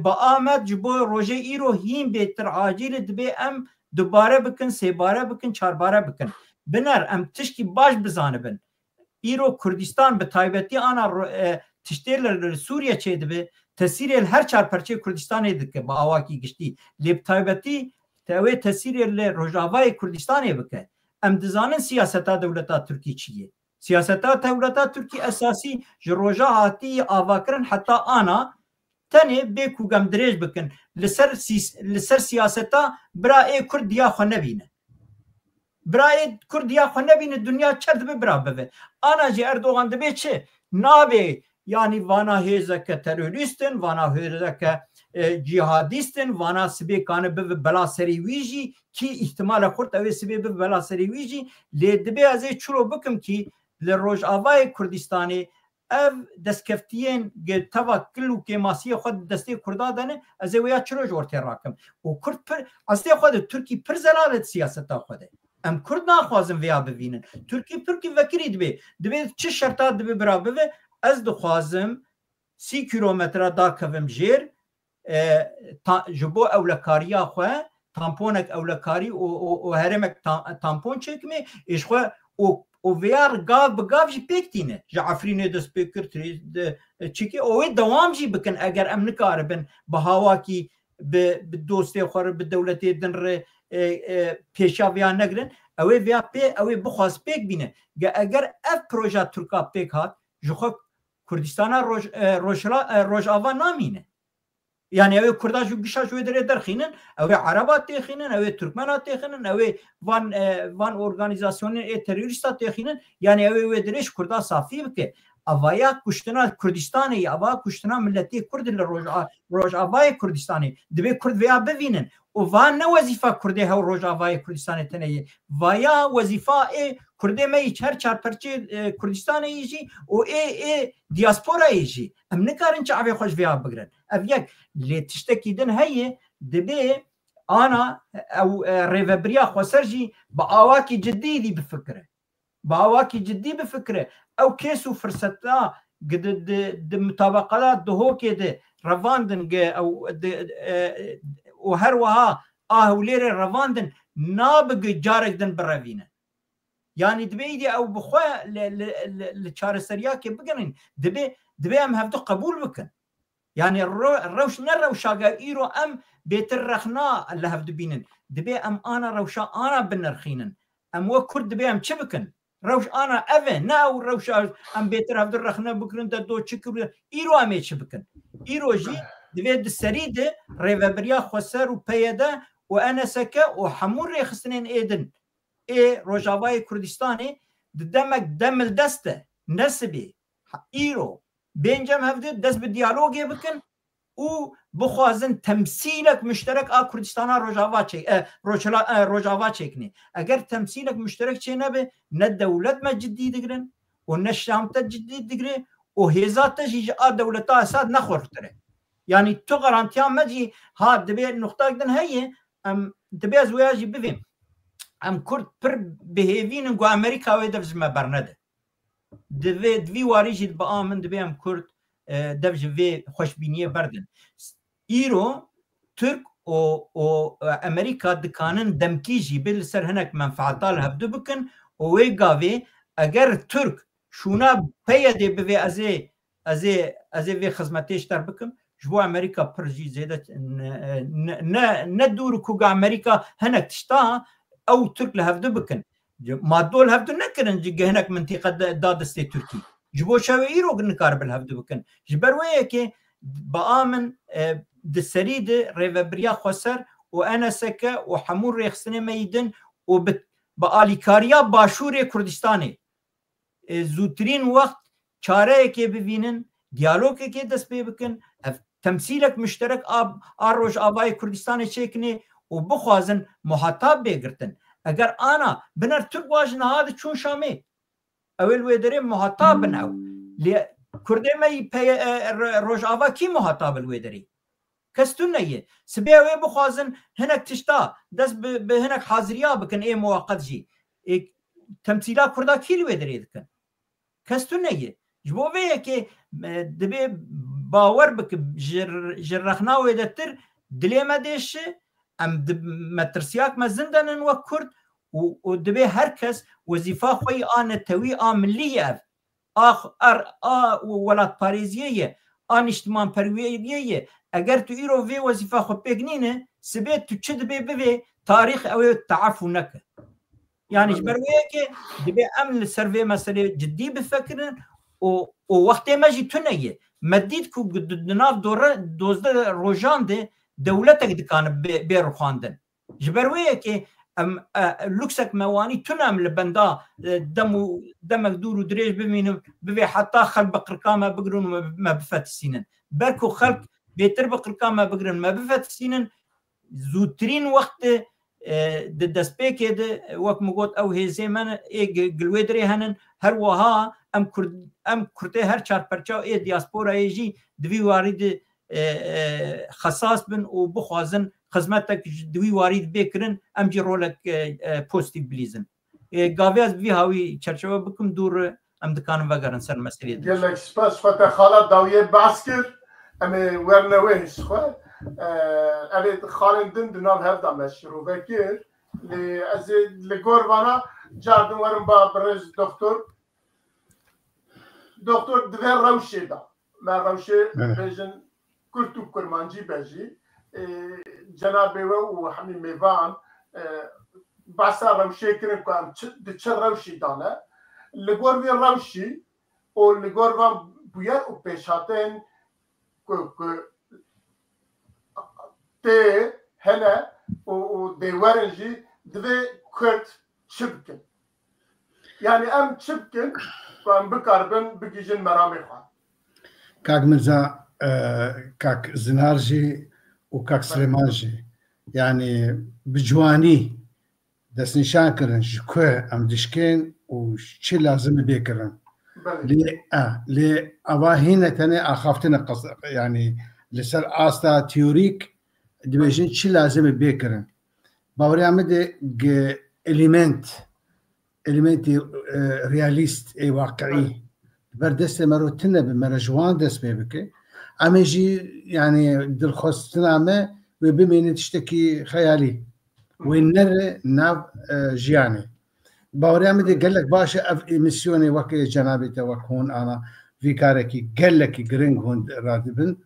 Speaker 2: با آمد جبو روژه ایرو هیم بیتر عاجل دبی ام دوباره بکن 3 باره بکن 4 باره بکن بنر ام تشکی باش بزانه بن ایرو کردستان به تایبتی آنا تشتیل سوریه چه دبی تسیریل هر 4 پرچه کردستان دکه با آواکی گشتی لیب تایبتی تاوی تسیریل روژاوای کردستان بکه ام دزانن سیاستا دولتا ترکی چیه سیاستا دولتا ترکی اساسی جروجا هاتی آواکرن حتی آنا تنه بیکو گم دریج بکن لسر سیاستا برای کردیا خو نبینه برای کردیا خو نبینه دنیا چرد ببرا بوه آنا جی اردوغان دبی چه نابه یعنی وانا هیزه تروریستن وانا هیزه جهادیستن وانا سبی کانه به بلا سری ویجی کی احتمال خورد اوی سبی به بلا سری ویجی لی دبی ازی چلو بکم کی لروج آوای کردستانی اف دستکفتین توا کلو که ماسی خود دستی کردا دنه از ویا چلو جورتی راکم و کرد پر اصلی خود ترکی پر زلالت سیاستا خوده ام کرد ناخوازم ویا ببینن ترکی وکری دبی چه شرطات دبی برابه و از دخوازم 30 کیلومتر دا کوم جیر جبو اولکاریا خواه تامپونک اولکاری و هرمک تامپون چکمی ایش خواه و ویار گاو بگاو جی پیکتینه جا عفرینه دست پیکر چیکی اوی دوام جی بکن اگر ام نکاره بن بهاواکی به دوستی خوره به دولتی دن ره پیشا ویا نگرن اوی ویا پی اوی بخواست پیک بینه اگر اف پروژه ترکا پیک هات جخوا کردستانا روش آوا نامینه يعني اوي كرداش وقشاش ويدري درخينن اوي عربات تخينن اوي تركمانات تخينن اوي وان اورغانيزاسيون تيروريستات تخينن يعني اوي ويدريش كردا صافي بك اوايا كشتنا كردستاني اوا كشتنا ملتي كرد الروج اواي كردستاني دبي كرد ويا بفينن وفان وظيفه كردي هو روج اواي كردستاني تني ويا وظيفه كردي ما يچر چار پرچه كردستاني يجي و اي دياسبورا يجي ام نكارن شعبي خوش ويا بگرن افيك اللي تشتكي دن هي دبي انا او ريفبريا خوسرجي باواكي جديدي بفكره باواكي جدي بفكره او كيسو فرصتا قد مطابقات دهو كده رفاندن او وهروها ولير رفاندن نابق جارك دن برافينا يعني دبي او بخوا للشارسريا كي بقرن دبي ام هفدو قبول بكن يعني الروش نروشا ايرو ام بيتر رخنا اللي هفدو بينن دبي ام انا روشا انا بنرخينن ام وكرد دبي ام شبكن روش انا افن ناو روش ام بيتر هفدو رخنا بكرن دو تشكر ايرو ام شبكن ايرو جي دبي السريده ريفبريا خسر وبيدا وانا سكا وحمور ريخسنين ايدن روجاواي كردستاني دمك دم الدسته نسبي ايرو بينجم هفدو دست بالديالوج بكن وبخوازن تمثيلك مشترك كردستان روجاوا تشيكني اگر تمثيلك مشترك شي نبي ندولت ما جديد دغرن ونشام تجديد دغري وهيزات تجي دولتا اساد نخورتره يعني تو غرانتيا مجي ها دبي النقطه دن هي ام دبي ازواجي بفهم ام كرد بر بهيفين جو امريكا ويدفز ما برنده دوی واریجی بآمن دبی ام کرد دبج وی خوشبینیه بردن ایرو ترک و امریکا دکانن دمکیجی بل سر هنک منفعتال هفدو بکن و وی گاوی اگر ترک شونا پیده بوی از وی خدمتش در بکن جبو امریکا پرجی زیده ندور کوگا امریکا هنک تشتا او ترک لهفدو بکن ما دول هفدو نكرن جي هناك منطقه دادستي تركي جبو شاوي ايرو نكار بالهفدو بكن جبرويه كي بامن دسريد ريفبريا خسر وانا سكا وحمور ريخسنه ميدن وباليكاريا باشوري كردستاني زوترين وقت چاره كي ببينن ديالوگ كي دست بكن تمثيلك مشترك روج آبای كردستاني چيكني وبخوازن محتاب بگرتن اگر انا بنر ترک واجن هذا چون شامي اول ويدري محتاب بناو لي كردي مي روج آوا كي محتاب الويدري كستنيه سبيوي بخوازن هناك تشتا دس بهناك حاضريا بكن اي مواقت جي تمثيلا كردا كي الويدري دكن كستنيه جبو في كي دبي باور بك جرخنا ويدتر دليما ديش ام مترسياك ما زندن وكرد ودبي هركس وظيفه خوي انا توي مليه ولات باريزيه اجتماع پرویه اگر تو ایرو وی وظیفه خو بگنینه سبيت تو چد بي تاريخ او تعفو نك يعني جبرويه كي دبي امن سيرفي مساله جدي بفكرن ووقت ما جي تنيه مديد كو دناف دوزده روجان دي دولتك دكان بيرو خواندن جبرويه كي لوكسك مواني تنام لبندا دمك دور ودريج بمين ببي حتى خلق بقرقامه بقرون ما بفات السنين بركو خلق بيتر بقرقامه بقرون ما بفات السنين زوترين وقت دسبيك وقت مقوت او هي زمان قلويدري هنن هروها ام كرتي هر چار پرچاو اي دياسبورا يجي دوي وارد خصاص بن وبخوازن خدمتك دوي وارد بكرن ام جي رولك بوستي بليزن غاوياز بي هاوي چرچوا بكم دور ام دكان وگرن سر مسئله
Speaker 1: قال لك سباس فتا خالد داويه بعسكر امي ورنويه شخوا علي خالد دن دنال هفدا مشروع بكير از لگوروانا جاردن ورم با برز دکتر دوی روشه دا من روشه بیجن کرد و کرمانجی بیجی جناب و همین میوان باسا روشه کرن کنم چه روشی دانه لگور وی روشی و لگور وان بویر و پیشاتن ته هنه و دیوارنجی دوی کرد چبکن يعني ام تشبكن كان بكربن بكيجن مرامي خواه
Speaker 3: كاك مرزا كاك زنارجي وكاك سليمانجي يعني بجواني دس نشان كرن شكوه ام دشكين وشي لازم بيكرن لي اواهينا تاني اخافتنا قصد يعني لسر استا تيوريك دبيجن شي لازم بيكرن باوري عمدي إليمنتي رياليست أي واقعي بردست مرو تنا بمرجوان دست بيبكي أما يجي يعني دل خوستنا ما وبمين تشتكي خيالي وينر ناف جياني باوري عمدي قال لك باشا اف ميسيوني وكي جنابي توك هون انا في كاركي قال لك جرينج هون راتبن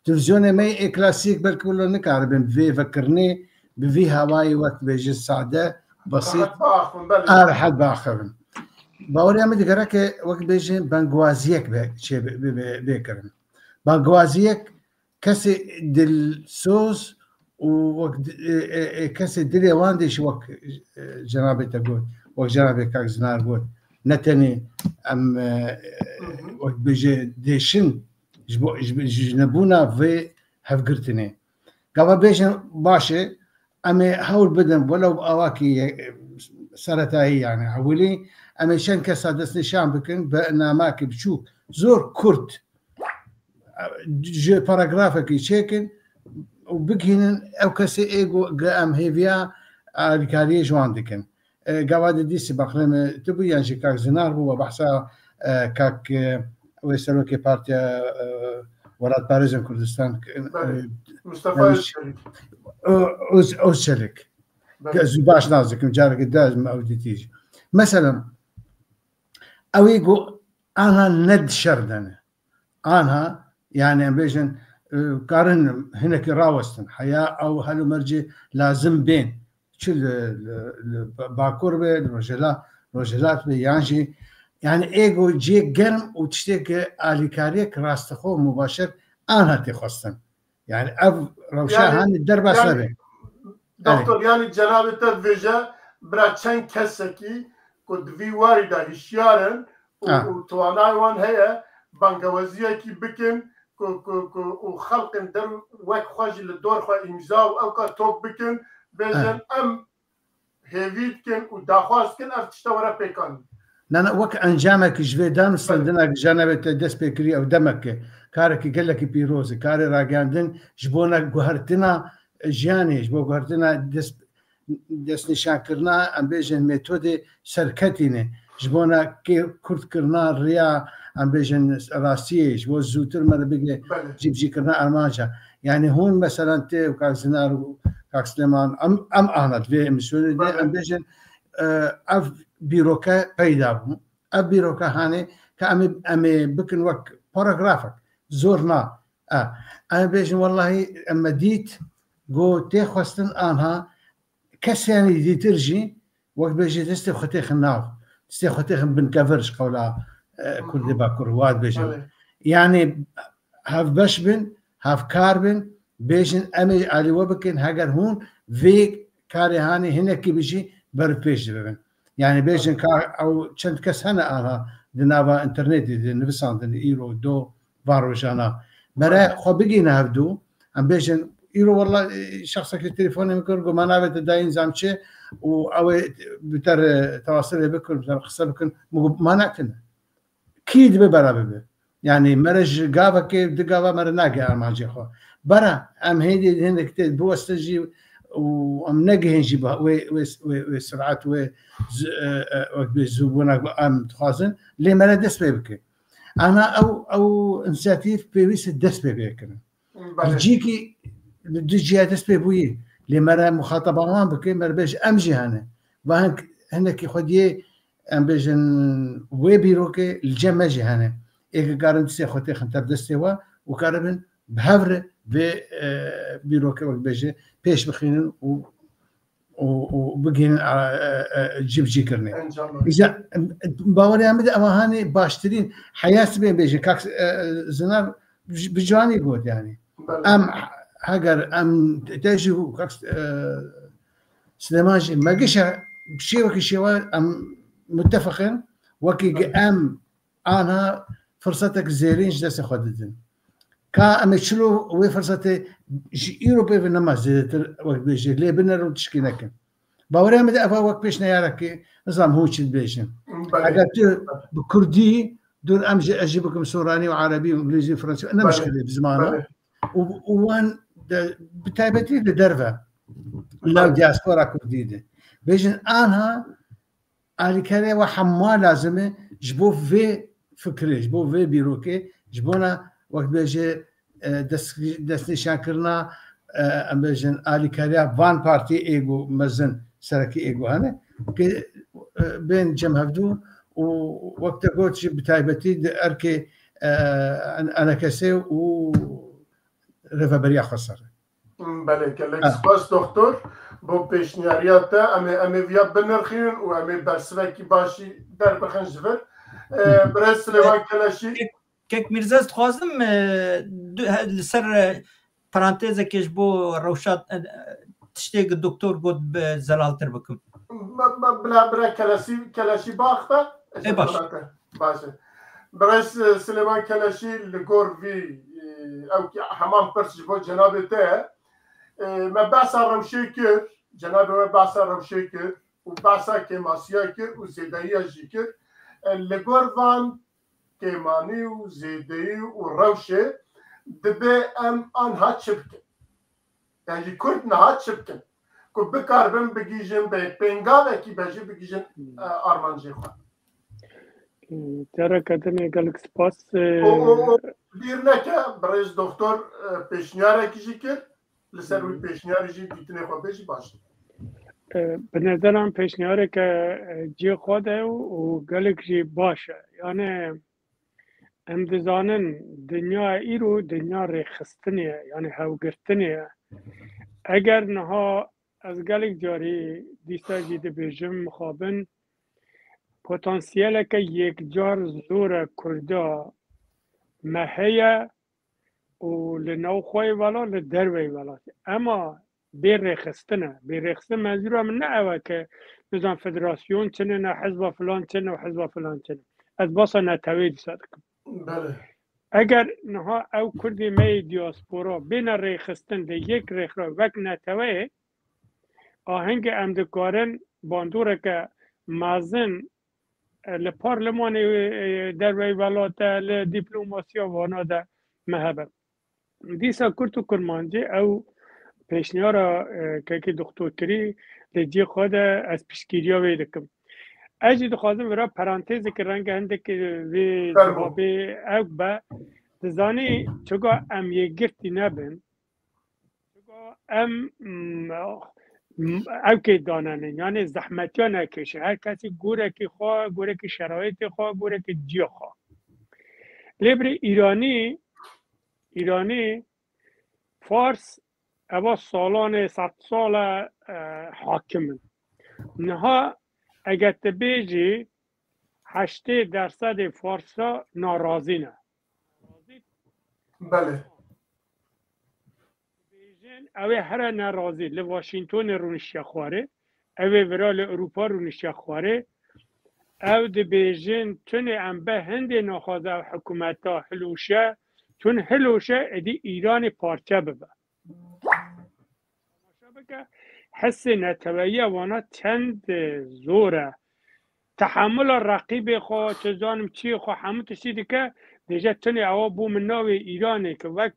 Speaker 3: تلفزيوني ماي كلاسيك بل كله نكاربن في فكرني بفي هواي وقت بيجي السعدة بسيط حد باخرن باوري عمدي قراك وقت بيجي بانغوازيك بيكرن بانغوازيك كسي دل سوس ووقت كسي دل وانديش وقت جنابي تقول وقت جنابي كاك زنار قول نتني ام وقت بيجي ديشن جنبونا في هفقرتني قبل بيجي باشي امي هول بدن ولو اواكي سرتاهي يعني حولي امي شن كسادس نشان بكن بناماك بشو زور كرت جو باراغرافك شيكن وبكين او كسي ايجو قام هيفيا الكاريه جوان دكن قواد ديسي بقلم تبي يعني كاك زنار هو بحثا كاك ويسلوكي بارتيا ولاد باريزن كردستان
Speaker 1: مصطفى
Speaker 3: أوشلك باش نازك مجارك الداز ما أودي تيجي مثلا أو يقول أنا ند شردنا أنا يعني بيجن قارن هنا كراوستن حياة أو هلو مرجي لازم بين شو باكور بي رجلات بي يعني إيجو جي قرم وتشتكي آليكاريك راستخو مباشر أنا تخصن يعني أب روشاهان يعني الدرب أسلبي
Speaker 1: دكتور يعني جناب تدفجة براتشان كسكي كد في واردة هشيارن وتوانايوان هي بانقوازية كي بكن وخلق در وك خواجي للدور خوا إمزاو أو كتوب بكن بيجن أم هيفيد كن وداخواز كن أفتشتورا بيكن
Speaker 3: لا وك أنجامك جفيدان صندناك جانب تدس بكري أو دمك كارك قال لك بيروزي كاري راجاندن جبونا جوهرتنا جاني جبو جوهرتنا دس نشاكرنا أم بيجن ميثودي سركتينه جبونا كرد كرنا الريا أم بيجن راسية جبو زوتر مرة بيجي جيب كرنا أرماجا يعني هون مثلا تي وكاك زنار وكاك سليمان أم أنا في مسؤولي دي أم بيجن أف بيروكا بيدابهم أف بيروكا هاني كأمي بكن وك باراغرافك زورنا أنا بيجن والله أما ديت جو تيخوستن أنها كسياني دي ترجي وقت بيجي تستخدخ الناو تستخدخ بن كفرش قولا كل باكر واد بيجن يعني هاف بشبن هاف كاربن بيجن أمي علي وبكن هاجر هون في كاري هاني هنا كي بيجي بربيش ببن يعني بيجن كار أو كنت كسنة أنا دنابا إنترنت دي نفسان دن إيرو دو باروجانا مرا خو بيجينا هفدو أم بيجن إيرو والله شخصك التليفون يمكن ما نابت داين زامشي أو بتر تواصل بكل بتر قصة بكل ما نعتنا كيد ببرا يعني مرج قافا كيف دقافا مرناقي أرماجي خو برا أم هيدي هنا كتير بوستجي وأم نجي هنجيبها وسرعات وزبونا أم تخازن ليه ما ندس بيبكي أنا أو إنسياتيف بيويس الدس بيبكي يجيكي الدجيا دس بيبوي لمرة مخاطبة بكي مر بيج أمجي هنا وهنك خديه أم بيجن ويبيروكي الجمع جي هنا إيه قارن تسي خوتي خنتر دستوا وقارن بهفر بيروكي والبيجي بيش بخينن وبقين جيب جيكرني إذا باوري أمد أمهاني باشترين حياة بين بيجي كاكس زنار بجواني قود يعني أم هاجر أم تجيبو كاكس سليمانجي ما قشة بشي وكي شيء أم متفقين وكي أم أنا فرصتك زيرين جلسة خدتن كا أم تشلو وي فرصتي إيروبي في النماذج زيت وقت بيجي ليه بنرو تشكينك باوري أمد أفا وقت بيش نيارك نظام هوش البيشن أجا بكردي دون أمجي أجيبكم سوراني وعربي وإنجليزي وفرنسي أنا مشكلة بزمانه وان بتايبتي لدرفة لا دياسبورا كردية بيجن أنا على كره وحما لازمه جبو في فكري جبو في بيروكي جبونا وقت بيجي دست نشان كرنا ام بيجن على كره وان بارتي ايجو مزن سركي ايجو هنا بين جمهدو ووقت قلت بتايبتي اركي انا كسي و رفبريا خسر
Speaker 1: بله كلك سپاس دكتور بو پیشنیاریاتا امی ویا بنرخین و امی برسوکی باشی در بخن جبر برای سلیمان کلاشی
Speaker 2: كيك ميرزاز خوازم لسر پرانتيزا كيش بو روشات تشتيق الدكتور قد بزلالتر بكم
Speaker 1: بلا كلاشي باخته باشه برای سلیمان کلاشی لگور وی او حمام پرس بو جنابته ما بحثا روشي كر جناب ما بحثا روشي كر وبحثا كيماسيا كر وزيدايا جي كر لغورفان كيماني وزيداي وروشي دبي ام انها تشبكن يعني كردنا هات شبكن كو بكاربن بجيجن بينغاوه كي بجي بجيجن ارمانجي خو
Speaker 4: ترى كتني قالك سباس
Speaker 1: بيرنكا بريز دكتور بيشنيارا كي جيكر لسر وی پیشنیاری جی دیتنه خود بیشی باشه.
Speaker 4: به نظرم پیشنیاری که جی خوده و گلک جی باشه. یعنی امدزانن دنیا ایرو دنیا ریخستنیه یعنی هوگرتنیه. اگر نها از گلک جاری دیستا جیده بیجم مخابن پتانسیل که یک جار زور کرده مهیه و لنو خوی والا لدروی والا اما بیرخستنه بیرخستن منظور من نه اوه که نظام فدراسیون چنه نه حزب فلان چنه و حزب فلان چنه از باسا نتوید صدقم
Speaker 1: بله
Speaker 4: اگر نها او کردی می دیاسپورا بین ریخستن ده یک ریخ را وک نتوید آهنگ امدکارن باندوره که مازن لپارلمان دروی والا ده لدیپلوماسیا وانا ده مهبه دیسا کرد و کرمانجی او پیشنیارا که دکتر کری لجی خود از پیشگیریا ویدکم اجی دخوازم ورا پرانتیزی که رنگ هنده که وی جوابی او با دزانی چگاه ام یه گرتی نبن چگاه ام او که داننه یعنی زحمتی ها نکشه هر کسی گوره که خواه گوره که شرایط خواه گوره که جی خواه لیبر ایرانی فارس اوا سالان 100 سال حاکمن نها اگر تبیجی 80% فارسا ناراضی نه
Speaker 1: بله
Speaker 4: بیجن اوه هر ناراضی لواشنگتن رونشیا خواره اوه ورال اروپا رونشیا خواره او دی بیجن تونه انبه هند نخوازه حکومتا حلوشه چون هلوشه ادی ایران پارچه ببه که حس نتویه وانا چند زوره تحمل رقیب خواه چزانم چی خواه همون تشیدی که دیجا تنی اوا بو من ناوی ایرانه که وقت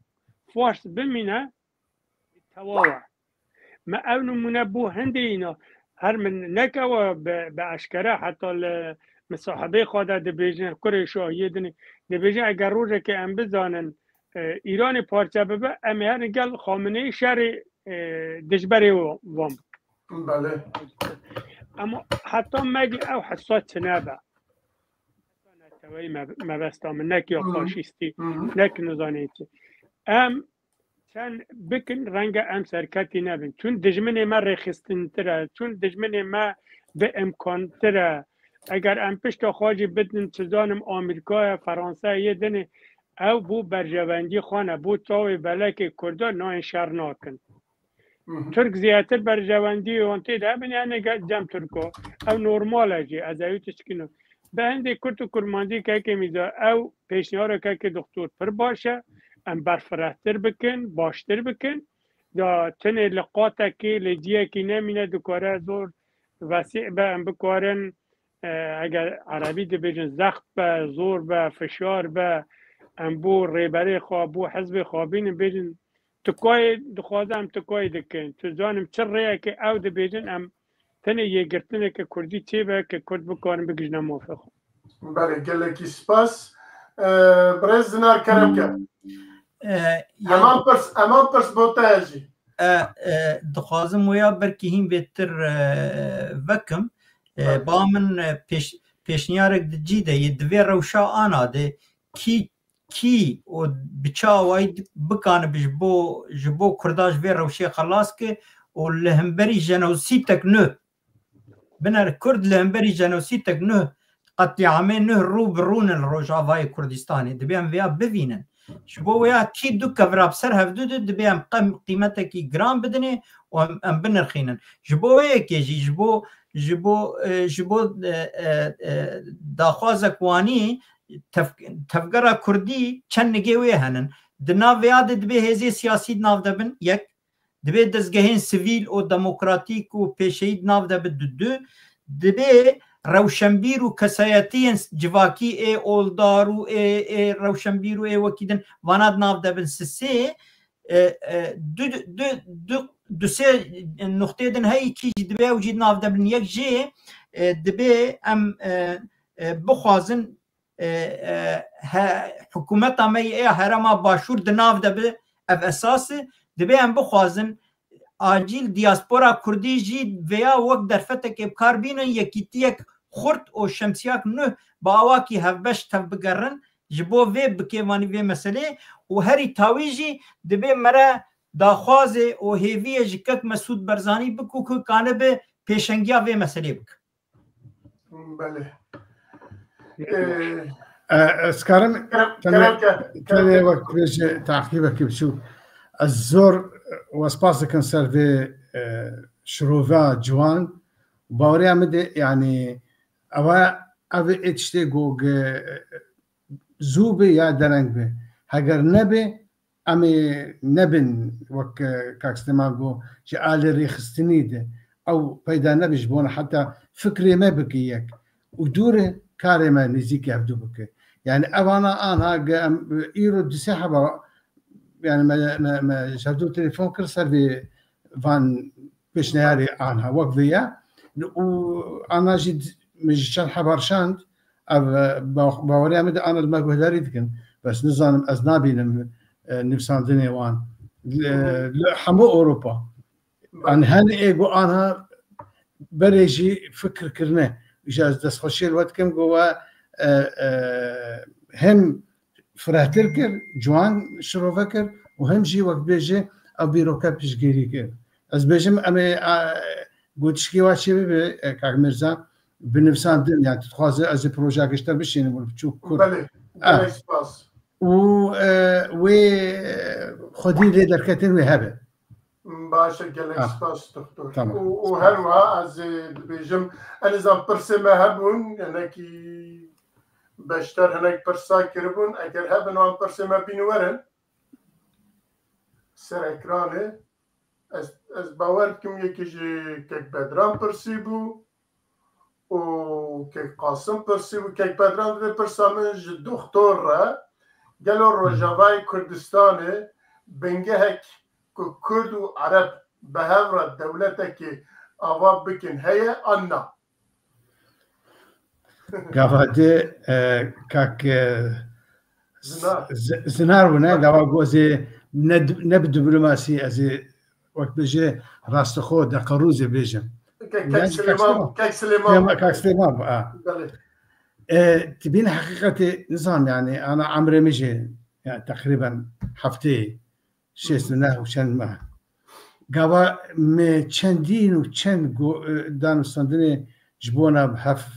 Speaker 4: فارس بمینه تواوه ما او نمونه بو هنده اینا هر من نکوا به اشکره حتی مصاحبه خواده دی بیجن کره شاهیه دنی دی بیجن اگر روزه که ام بزانن ایران پارچه ببه امی هر نگل خامنه شهر دجبري وام
Speaker 1: بله
Speaker 4: اما حتی مدی او حسات نبا توی ما بستا من نک یا فاشیستی نک نزانیتی چند بکن رنگ ام سرکتی نبین چون دجمن ما رخستن تره چون دجمن ما به امکان تره اگر ام پشت خواجی بدن چزانم آمریکا فرانسه یه دنه او بو برجواندی خانه بو تاوی بلک کرده نه شر ناکن ترک زیاتر برجواندی وانتی ده بین یعنی جم ترکو او نورمال جی از ایو تشکنو به هنده کرد و کرماندی که میزا او پیشنهار که دکتر پر باشه ام برفرهتر بکن باشتر بکن دا تن لقاطه که لجیه که نمینه دکاره زور وسیع به ام بکارن اگر عربی ده بیجن زخت به زور به فشار به ام بو ریبره خواب بو حزب خوابین بیجن تکای دخوازم تکای دکن تو زانم چه ریه که او ده بیجن ام تنه یه گرتنه که کردی چه به که کرد بکارن بگیجنه موافق
Speaker 1: بله گلکی سپاس برای زنار کرم کرد امان پرس بوتا هجی
Speaker 2: دخوازم ویا برکی هین بهتر وکم با من پیشنیارک جی ده یه دوی روشا آنا ده کی و بچاوی بکانه جبو کرداش وی روشی خلاص که و لهمبری جنوسیتک نه بنر کرد لهمبری جنوسیتک نه قطعامه نه رو برون الروجاوای کردستانی دبیم ویا ببینن شبو ویا کی دو کوراب سر هفدو دبیم قیمته کی گرام بدنه و ام بنرخینن جبو ویا کی جبو داخوازک وانی تفگرا کردی چند نگیوی هنن دناو ویاد دبی هزی سیاسی ناو دبن یک دبی دزگهین سویل و دموکراتیک و پیشید ناو دبن دو دبی روشنبیر و کسایتی جواکی ای اولدار و ای روشنبیر و ای وکیدن واناد ناو دبن سه دو سه نقطه دن هایی که دبی وجید ناو دبن یک جی دبی ام بخوازن حکومت امی هرما باشور دناو دبی اف اساس دبی ام بخوازن آجیل دیاسپورا کردی جی ویا وقت در فتح که بکار بینن یکیتی یک خورد و شمسیاک نه با آواکی هفبش تف بگرن جبو وی بکیوانی وی مسئله و هری تاویجی دبی مرا داخوازه و هیوی جکک مسعود برزانی بکو که کانه به پیشنگیا وی مسئله بک
Speaker 1: بله
Speaker 3: اسكارم تاني وقت بيش تعقيبك بشو الزور وسباس كنسرفي شروفا جوان باوري عمدي يعني أوا أبي اتشتي جوج زوبي يا درنگ بي هجر نبي أمي نبن وك كاكستما جو جعل ريخستني ده أو بيدا نبي جبونا حتى فكري ما بكيك ودوره كاري ما نزيك يبدو بك يعني أنا إيرو دسحبة يعني ما شافدو تليفون كرسر في فان بيش نهاري عنها وقفية وأنا جد مش شان حبرشاند باوري أمد أنا المجهود داريتكن بس نظام أزنابي نفسان دنيا وان حمو أوروبا أن هن إيجو أنا بريجي فكر كرنه إجاز دست خوشي الوقت كم جوا هم فرهتركر جوان شروع فكر وهم جي وقت بيجي أو بيروكا بيشجيري كر از بيجم أمي قلتشكي واشي بي كاك مرزا بنفسان دن يعني تتخوازي از بروجا كشتر بشيني بول بتشوف
Speaker 1: بله بله سپاس
Speaker 3: و خودي لي دركتين وهبه
Speaker 1: باشه گلک سپاس دکتر و هروها از بیجم انزام پرسه ما هبون یعنی کی بشتر هنگ پرسا کربون اگر هبن وان پرسه ما بینورن سر اکرانه از باور کم یکی جی کک بدران پرسی بو و کک قاسم پرسی بو کک بدران ده پرسا من جی دکتر را گلو روژاوای کردستانه بنگه هک كرد وعرب بهذا دولتك أضاف بكن هي أنا
Speaker 3: قافدي كاك زنار ونا قاوا جوزي نب دبلوماسي أزي وقت بيجي راس خو دقروزي بيجم
Speaker 1: كاك سليمان
Speaker 3: تبين حقيقة نظام يعني أنا عمري مجي يعني تقريبا حفتي شيء سنة وشن ما قابا ما چندين وچند دانستاندني جبونا بحف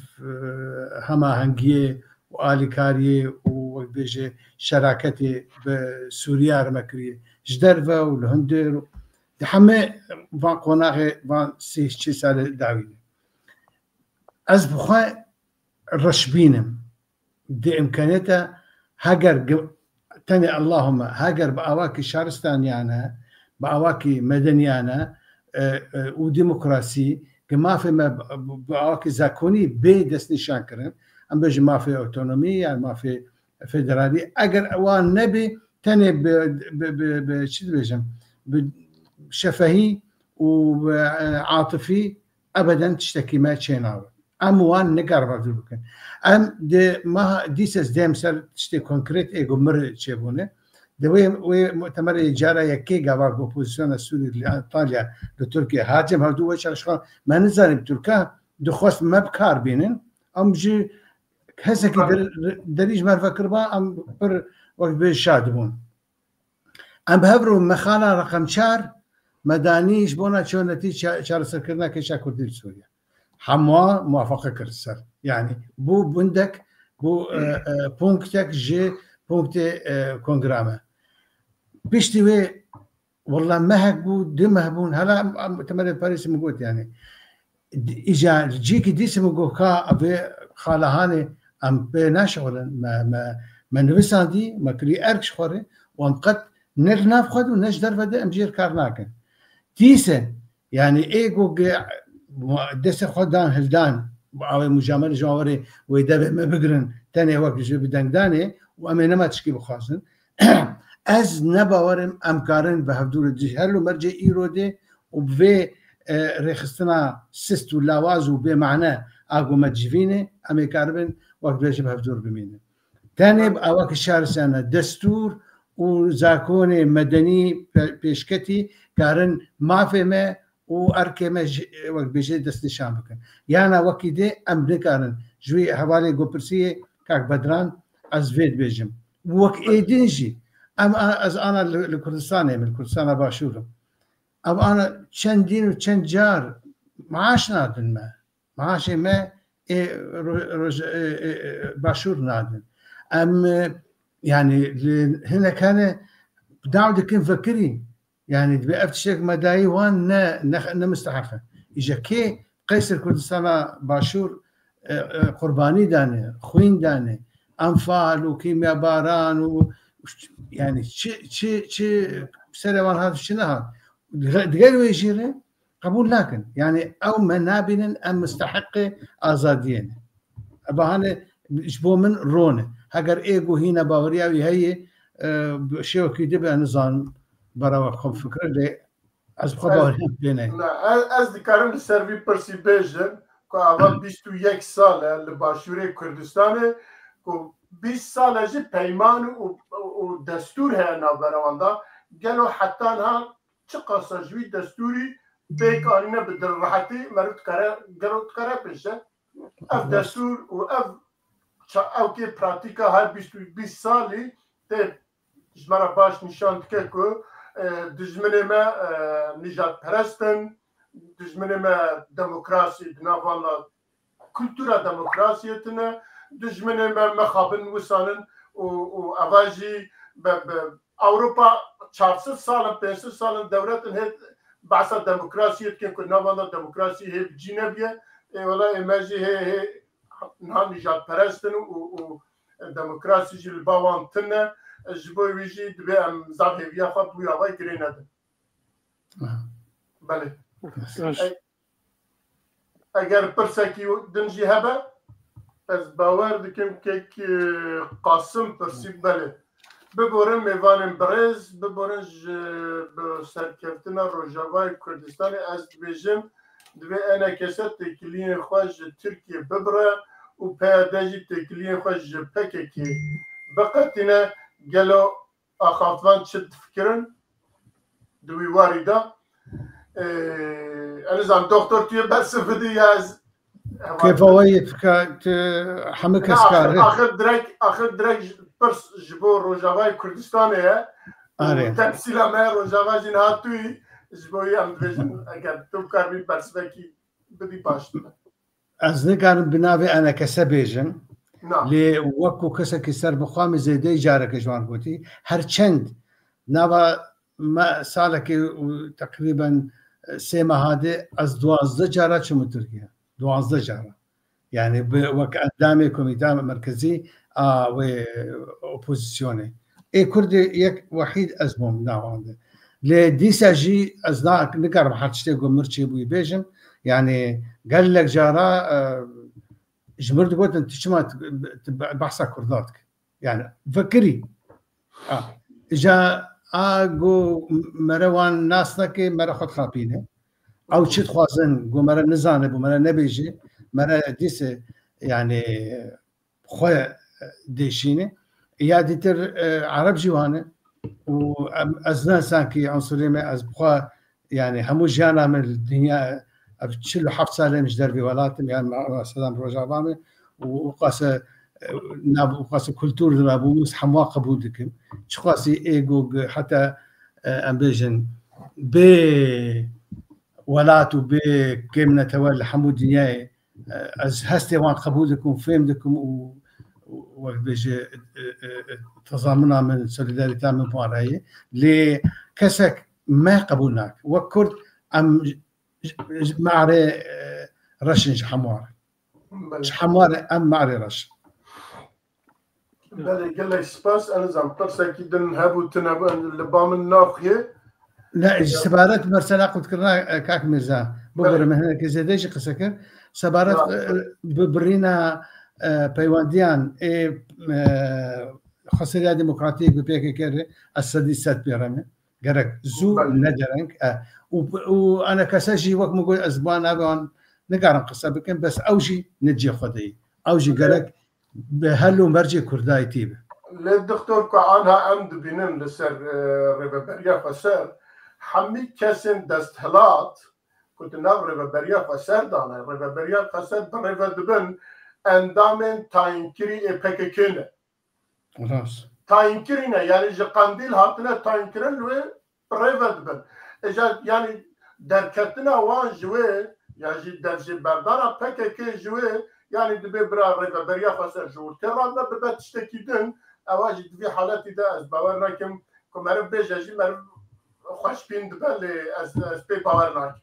Speaker 3: هما هنگيه وآليكاريه وبيجي شراكتي بسوريا رمكريه جدرفة والهندر دحمي فان قناغي فان شي سال داويني از بخوا رشبينم دي امكانيته هاجر تاني اللهم هاجر بأواكي شارستان يعني بأواكي مدنيانا وديمقراسي كما في بأواكي زاكوني بيدس نشان كرن ام بيجي ما في اوتونومي يعني ما في فيدرالي اجر اوان نبي تاني بشد بيجم بشفهي وعاطفي ابدا تشتكي ما تشيناوي ام وان نقرب ذلك ام دي ما ديسس ديمسر تشتي كونكريت ايجو مر تشيبونه دوي مؤتمر اجاره يكي قبل بوزيشن السوري لايطاليا لتركيا هاجم هدو وش ما نزل بتركيا دخوس ما بكار بينن ام جي هسه كي دريج ما فكر با ام بر وقت بيشادبون ام بهبرو مخانا رقم 4 مدانيش بونا شو نتيجه شار سكرنا كيشا كردي سوريا حموا موافقه كرسر يعني بو بندك بو بونكتك جي بونكت كونغراما بيشتوي والله مهك بو دمهبون هلا تمر باريس مقوت يعني اجا جيك ديس مقوكا ابي خالهاني ام بناشغل ما نبساندي ما كلي اركش خوري وام قد نرناف خد ونجدر بدا امجير كارناكن تيسن يعني ايجو دس خدان هلدان او مجامله جواري ويدبه ما بقرن تاني وقت جو بدنگداني وامينه ما تشكي بخاصن از نباورم امكارن بهدور الجهل ومرجع ايرودي وبفي رخصتنا سيست ولاواز وبمعنى اقو مجفيني امي كاربن وقت بيجي بهدور بمينه تاني باواك الشهر سنه دستور وزاكوني مدني بيشكتي كارن ما فيما واركي وقت بيجي دست نشان بكن يعني وقت دي ام بنكارن جوي حوالي قبرسيه كاك بدران از فيد بيجم وقت ايدينجي اما از انا لكردستاني من كردستان باشورم اما انا چند دين وچند جار معاش نادن ما معاشي ما باشور نادن ام يعني هنا كان داود كن فكري يعني بقفت شيك مداي وان نا مستحقه اجا كي قيصر كردستان باشور قرباني دانه خوين دانه انفال وكيمياء باران و يعني شي سروان هذا شنو هذا دقيقه يجيره قبول لكن يعني او منابن ام مستحقه ازادين ابهانه جبو من رونه هاجر ايجو هنا باورياوي هي شو كي دبا نظام براو خب فكره لي از خبر بينه
Speaker 1: از دكارم سيرفي برسي بيجن كو اول 21 سال لباشوره كردستان كو 20 سال جي پیمان و دستور ہے ناوبرواندا گلو حتی ها چقاسا جوی دستوری بیکارینه بدل راحتی مرد کاره گلو کاره پیشه اف دستور و او که پراتیکا های 20 سالی ته جمرا باش نشان که که دجمنه ما نجات پرستن دجمنه ما دموکراسی بناوانا کلتورا دموکراسیتنه دجمنه ما مخابن وسانن و اواجی اوروبا 400 سال 500 سال دولتن هي بعث دموکراسیت که ناوانا دموکراسی هي جنبیه ولا اماجی هي نها نجات پرستن و دموکراسی جل باوان تنه جبوی ویجی دبی ام زاهیویا خود بویا وای گرینه ده بله اگر پرسکی دنجی هبه از باور دکم که قاسم پرسی بله ببورن میوان برز ببورن به سرکفتن روجاوای کردستان از بیجم دبی انا کسات تکلین خوش ترکیه ببره و پیادهی تکلین خوش پککی بقتنا قالوا اخافان تشد فكرن دوي وارده انا زعما دكتور تي بس بدي از
Speaker 3: كيف هو حمك اسكار
Speaker 1: اخر درك برس جبور روجاواي كردستان تمثيل ما روجاوا جناتوي جبوي ام فيجن اگر تو كاربي برسبكي بدي باش
Speaker 3: از نكان بناوي انا كسبيجن لي وكو كسك سر بخوام زيدي جارك جوان قوتي هر چند نوا ما سالك تقريبا سيما هذه از 12 جاره چمو تركيا 12 جاره يعني وك قدامي كوميتي مركزي و اوبوزيسيوني اي كردي يك وحيد ازمهم ناوانده لي ديساجي ازنا نقرب حتشتي مرشي بو بيجن يعني قال لك جاره جمرت قلت انت شو بحث كرداتك يعني فكري جا اگو مروان ناسنك مرا خود خابينه او چت خوازن گو مرا نزانه بو مرا نبيجي مرا ديسه يعني خو ديشينه يا ديتر عرب جوانه و ازنا سانكي عنصري ما از بخوا يعني همو جانا من الدنيا بتشلو حفص سالم جدر بولاتم يعني مع سلام روجابامه وقاسه وقاسه كلتور لابوس حموا قبودكم شخاصي ايجو حتى امبيجن ب ولاتو ب كم نتولى حمود دنياي از هستي وان قبولكم فهمتكم وبيجي تضامننا من سوليداريتي من بوراي لكسك ما قبولناك وكرد ام معري رشن حموار حموار ام معري رش
Speaker 1: بله قال لك سباس انا زعما برسا دن هابو تنابو لبام الناخيه
Speaker 3: لا سبارات مرسلا قلت كرنا كاك ميرزا بقرا من هنا كزيديش قسكر سبارات برينا بيوانديان اي خاصيه ديمقراطيه بيك كير السادسات بيرامي قرك زو ندرنك وانا كساجي وقت ما قلت اسبان ابان نقارن قصه بكم بس اوجي نجي خدي اوجي قالك بهلو مرجي كرداي تيب
Speaker 1: للدكتور كعنها امد بينن لسر ريبريا فسر حمي كسن دستهلات كنت ناب ريبريا فسر دانا ريبريا فسر بريفا دبن اندامن تاينكري ابككينه
Speaker 3: خلاص
Speaker 1: تاينكرينه يعني جقانديل هاتنا تاينكرن و بريفا دبن اجا يعني دركتنا وان جوي يعني درجه بردارا بككي جوي يعني دبي برا ريفا بريا خسر جور ترانا ببات تشتكيدن اواجد في حالاتي دا از باورناكم كمرب بيجاجي مرب خوش بين دبل از بي باورناك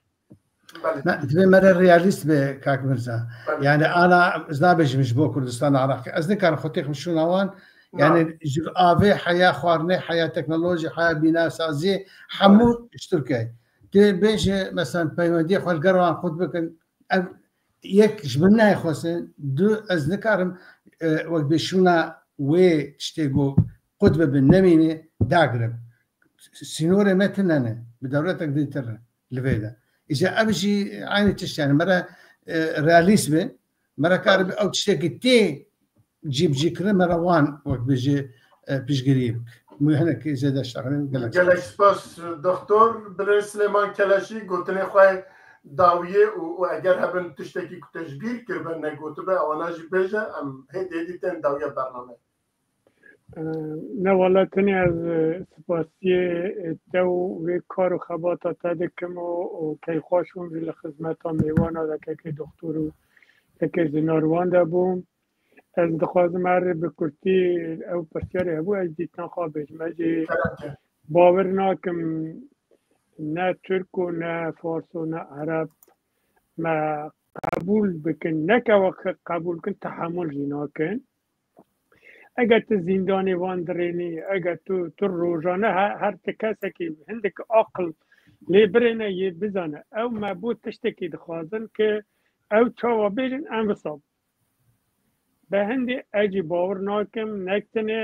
Speaker 3: دبي مرة رياليست بكاك مرزا يعني انا زنابج مش بو كردستان عراقي ازني كان خطيق مشو نوان يعني افي حياه خوارني حياه تكنولوجيا حياه بناء سازي حمو اشتركي بيجي مثلا بيودي خو القروان خطبك يك جبنا يخوسن دو از نكارم وقت بشونا و تشتيقو قطبه بالنمينه داقرب سينوري متننه بدورتك ديتر لفيدا اذا ابجي عيني تشتي يعني مره رياليزم مره كارب او تشتكي تي جيب جيكره مره وان وقت بيجي بيش قريب مو هناك زاد اشتغل
Speaker 1: قال لك سباس دكتور بن سليمان كلاشي قلت لي خويا داويه واگر هبن تشتكي تجبير كربن نقوتبه او ناجي بيجا ام هدي تن داويه برنامج
Speaker 4: نه والا تنی از سپاسی تو و کار و خباتا تدکم و که خوشون ویل خدمت ها میوانا دکه که دکتر و دکه زناروان ده بوم از دخوازم هر بکرتی او پرسیاری هبو از دیتنا خوابش مجی باور ناکم نه ترک و نه فارس و نه عرب ما قبول بکن نکه وقت قبول کن تحمل جینا کن اگر تو زندانی واندرینی اگر تو روزانه هر کسی که هندک عقل لیبرینه یه بزنه او مبود تشتکی دخوازن که او چاوا بیرین ام بصاب به هندی اجی باور ناکم نکتنه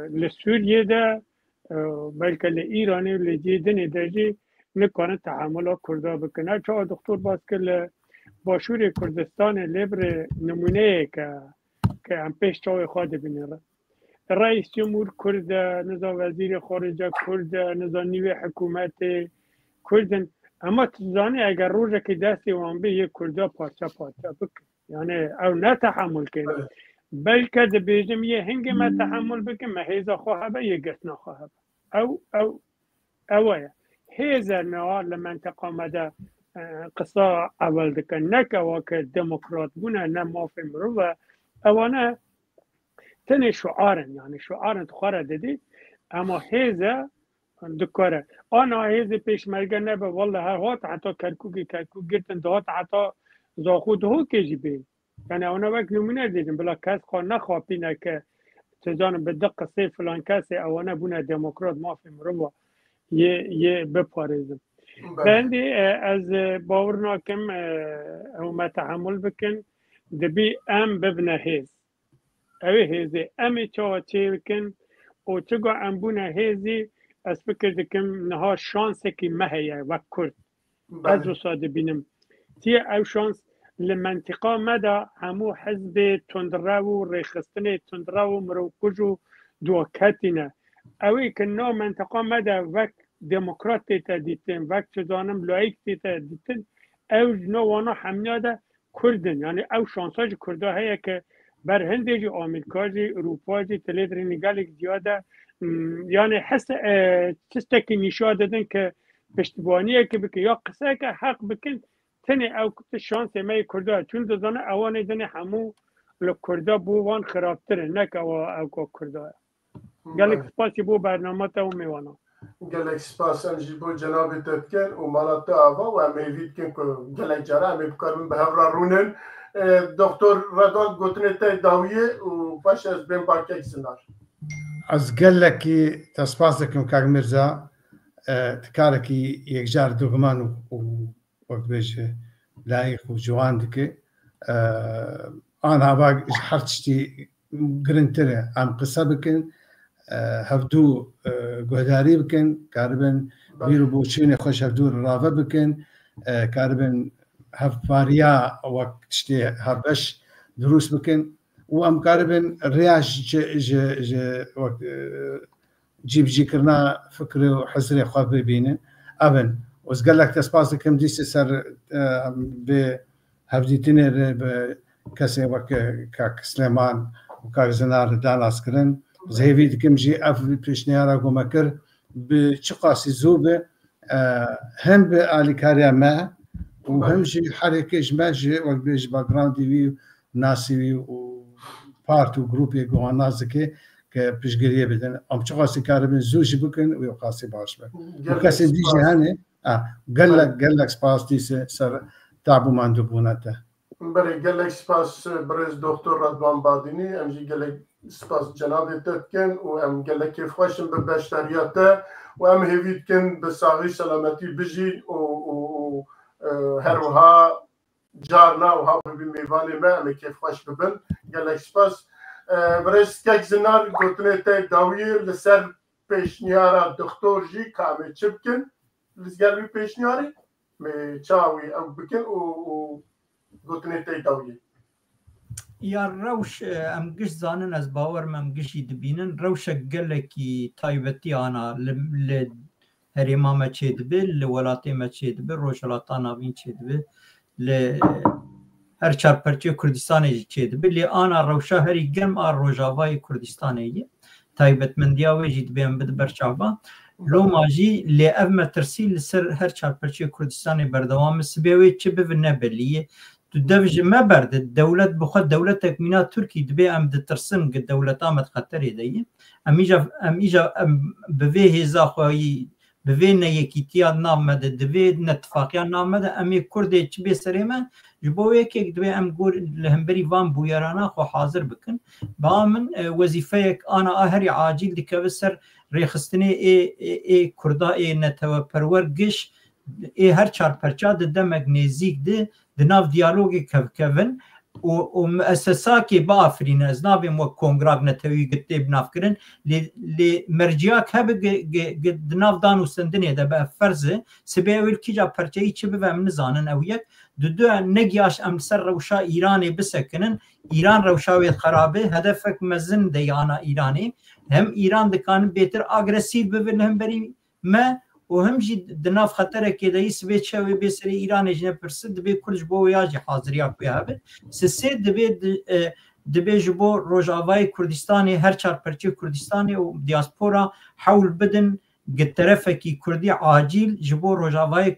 Speaker 4: لسوریه ده بلکه لإیرانی و لجیدنی دجی نکنه تحمل کرده بکنه چاوا دکتور باز که باشور کردستان لیبر نمونه که هم پیش چاوی خواهد بینه رئیس جمهور کرد نزا وزیر خارجه کرد نزا نیوی حکومت کردن اما تزانی اگر روزه که دستی وان به یک کرده پارچه بکن یعنی او نه تحمل کنه بلکه ده بیجم یه هنگی ما تحمل بکن ما هیزا خواه با یه گت نخواه با اوه هیزا نوار لمنطقه مده قصه اول دکن نکوا که دموکرات بونه نه مافی مروه اوانه تنه شعارن یعنی شعارن تخواره دیدی اما هیزا دکاره آنا هیزا پیش مرگه نبه والله هر هات حتی کرکوگی گرتن ده هات حتی زاخود هو کجی بین یعنی اونا وقت نمونه دیدیم بلا کس خواه نخواهی که تجانب بدقه سی فلان کسی اوانه بونه دموکرات مافی مروه یه بپارزم بندی از باور ناکم او ما تحمل بکن دبی ام ببنه هیز اوی هیزی امی چه بکن او چگو ام بونه هیزی از فکر دکم نها شانس که مهیه و کرد از رو ساده بینم تی او شانس لمنطقه مده همو حزب تندرو ریخستن تندرو مروکج و دوکتینه اوی که نو منطقه مده وقت دموکرات تا دیتن وقت چزانم لایک تا دیتن او نو وانا حمیاده کردن یعنی او شانساج کرده هیا که بر هنده جی آمریکا جی اروپا جی تلیدر نگالک زیاده یعنی حس چسته که نشاد دادن که پشتبانیه که بکن یا قصه که حق بکن تنه او شانس مای کرده چون دادانه اوانه دنه همو لکرده بو وان خرابتره نک او کرده گلک سپاسی بو برنامه تا و میوانا
Speaker 1: گلک سپاس امجی بو جناب تبکن و مالات آوا و امیوید کن که گلک جاره امی بکارم به هفرا رونن دکتر ردان گوتنه تا داویه و باش از بین باکک سنار
Speaker 3: از گلکی تسپاس دکم کاغ مرزا تکارکی یک جار دوغمان و وقت بیشه لایق و جوان دکه آنها باق هرچی گرنتره ام قصه بکن هفدو گهداری بکن کاربن بیرو بوچین خوش هفدو رافه بکن کاربن هفاریا وقت شتی هفش دروس بکن و ام کاربن ریاش وقت جیب کرنا فکر و حزر خواب ببینن ابن وزقال لك تسباس كم ديس سر ب هفديتين ب كسي وك كاك سليمان وكاك زنار داناس كرن زهيفيد كم جي اف بيشنيارا ومكر بشقاسي زوبه هم بالي كاريا ما وهم جي حركه جماجي وقت بيج باكراوند دي ناسي و بارت وجروب يجوا نازكي كبيشغريه بدن ام شقاسي كاربن زوجي بكن ويقاسي باش بك كاسي ديجي هاني قال لك سپاس دیسه سر تعبو مندوبونته
Speaker 1: بله قال لك سپاس برز دكتور رضوان بادینی امجی قال لك سپاس جناب تبکن و ام قال لك كيف خوشم ببشترياته و ام هيفيد كن بصاغي سلامتي بجي و هروها جارنا و ها بميواني ما ام كيف خوش ببن قال لك سپاس برز كيك زنار قلتني تاك داوير لسر پیشنیارا دکتور جی کامل چبکن لزگلوی پیشنیاری می چاوی او بکن و گوتنی تی داویه
Speaker 2: یا روش ام گش زانن از باور مم گشی دبینن روش گلکی تایبتی آنا ل هریما ما چید به لولاتی ما چید به روشلاتا ناوین چید به ل هر چار پرچه کردستان چید به لی آنا روشا هری گرم آر روجاوای کردستانیه تایبت مندیا و جید بیم بد برچاوا لو ماجی لی اف مترسی لسر هر چار پرچه کردستان بردوام سبیوی چه بونه بلیه تو دوج ما برد دولت بخود دولت تکمینا ترکی دبی ام دترسم که دولت آمد خطری دیه امیجا به هزا خوایی به نیکیتیا نامده دوی نتفاقیا نامده امی کرده چه بسرمه جبوی که دبی ام گور لهمبری وان بویرانا خو حاضر بکن با من وظیفه انا هری عاجل دکه بسر ریخستنی ای کردا ای نتو پرورگش ای هر چار پرچا ده مگنیزیک ده ناف دیالوگی کفکون و مؤسسا که با افرین از نابیم و کنگراغ نتوی گتی بناف کرن لی مرجعه که به ناف دانو سندنی ده به فرزه سبیویل کی جا پرچایی چه به من نزانن او یک دو نگیاش امسر روشا ایرانی بسکنن ایران روشاوی خرابه هدفک مزن دیانا ایرانی هم ایران دکان بهتر اگریسیو ببین هم بری ما و هم جی دناف خطره که دایی سبه چاوی به سر ایران جنه پرسه دبی کرج بو یاجی حاضریا کوی هبه سه دبی جبو روجاوای کردستانی هر چار پرچه کردستانی و دیاسپورا حول بدن قد طرفكي كردي عاجل جبو روجاوای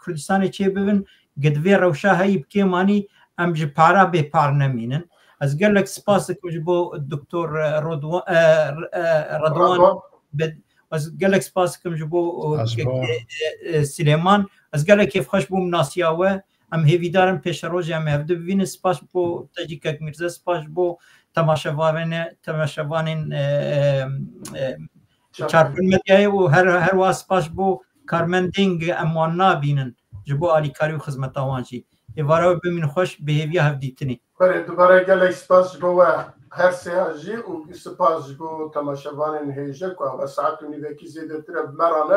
Speaker 2: کردستانی چه ببن قد وی روشا هاي بكيماني ام جبارا به پار نمینن از قال لك سپاس جبو الدكتور رضوان از قال لك سپاس كم جبو سليمان از قال لك كيف خش بو مناسياوه ام هيفي دارن پیش روز ام هفده ببین سپاس بو تاجیکک میرزا سپاس بو تماشاوانین چارپن مدیای و هر واسپاس بو کارمندینگ امان نابینن جبو آلی کاری و خدمت آوانجی ایوارا ببین خوش به هیوی هفدیتنی
Speaker 1: دوباره گله سپاس بو هر سیاجی و سپاس بو تماشاوانین هیجک و ساعت و نیوکی زیده تر بمرانه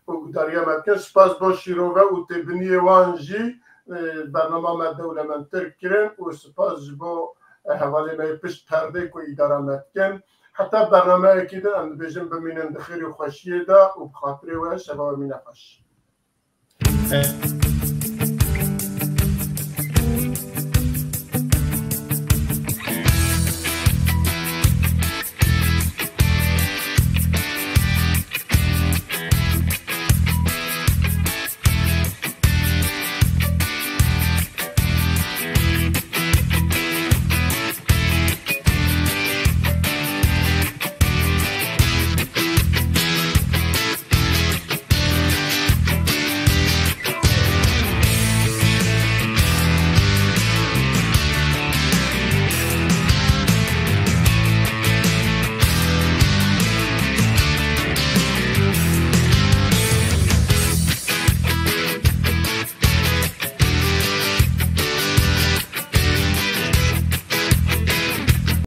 Speaker 1: و داریا مکن سپاس بو شیروه و تبنی وانجی برنامه دوله من ترکرن و سپاس بو حوالی می پشت پرده کو اداره مکن حتی برنامه اکی ده ام بجن بمینن دخیری خوشیه ده و بخاطره و شباب مینه خوش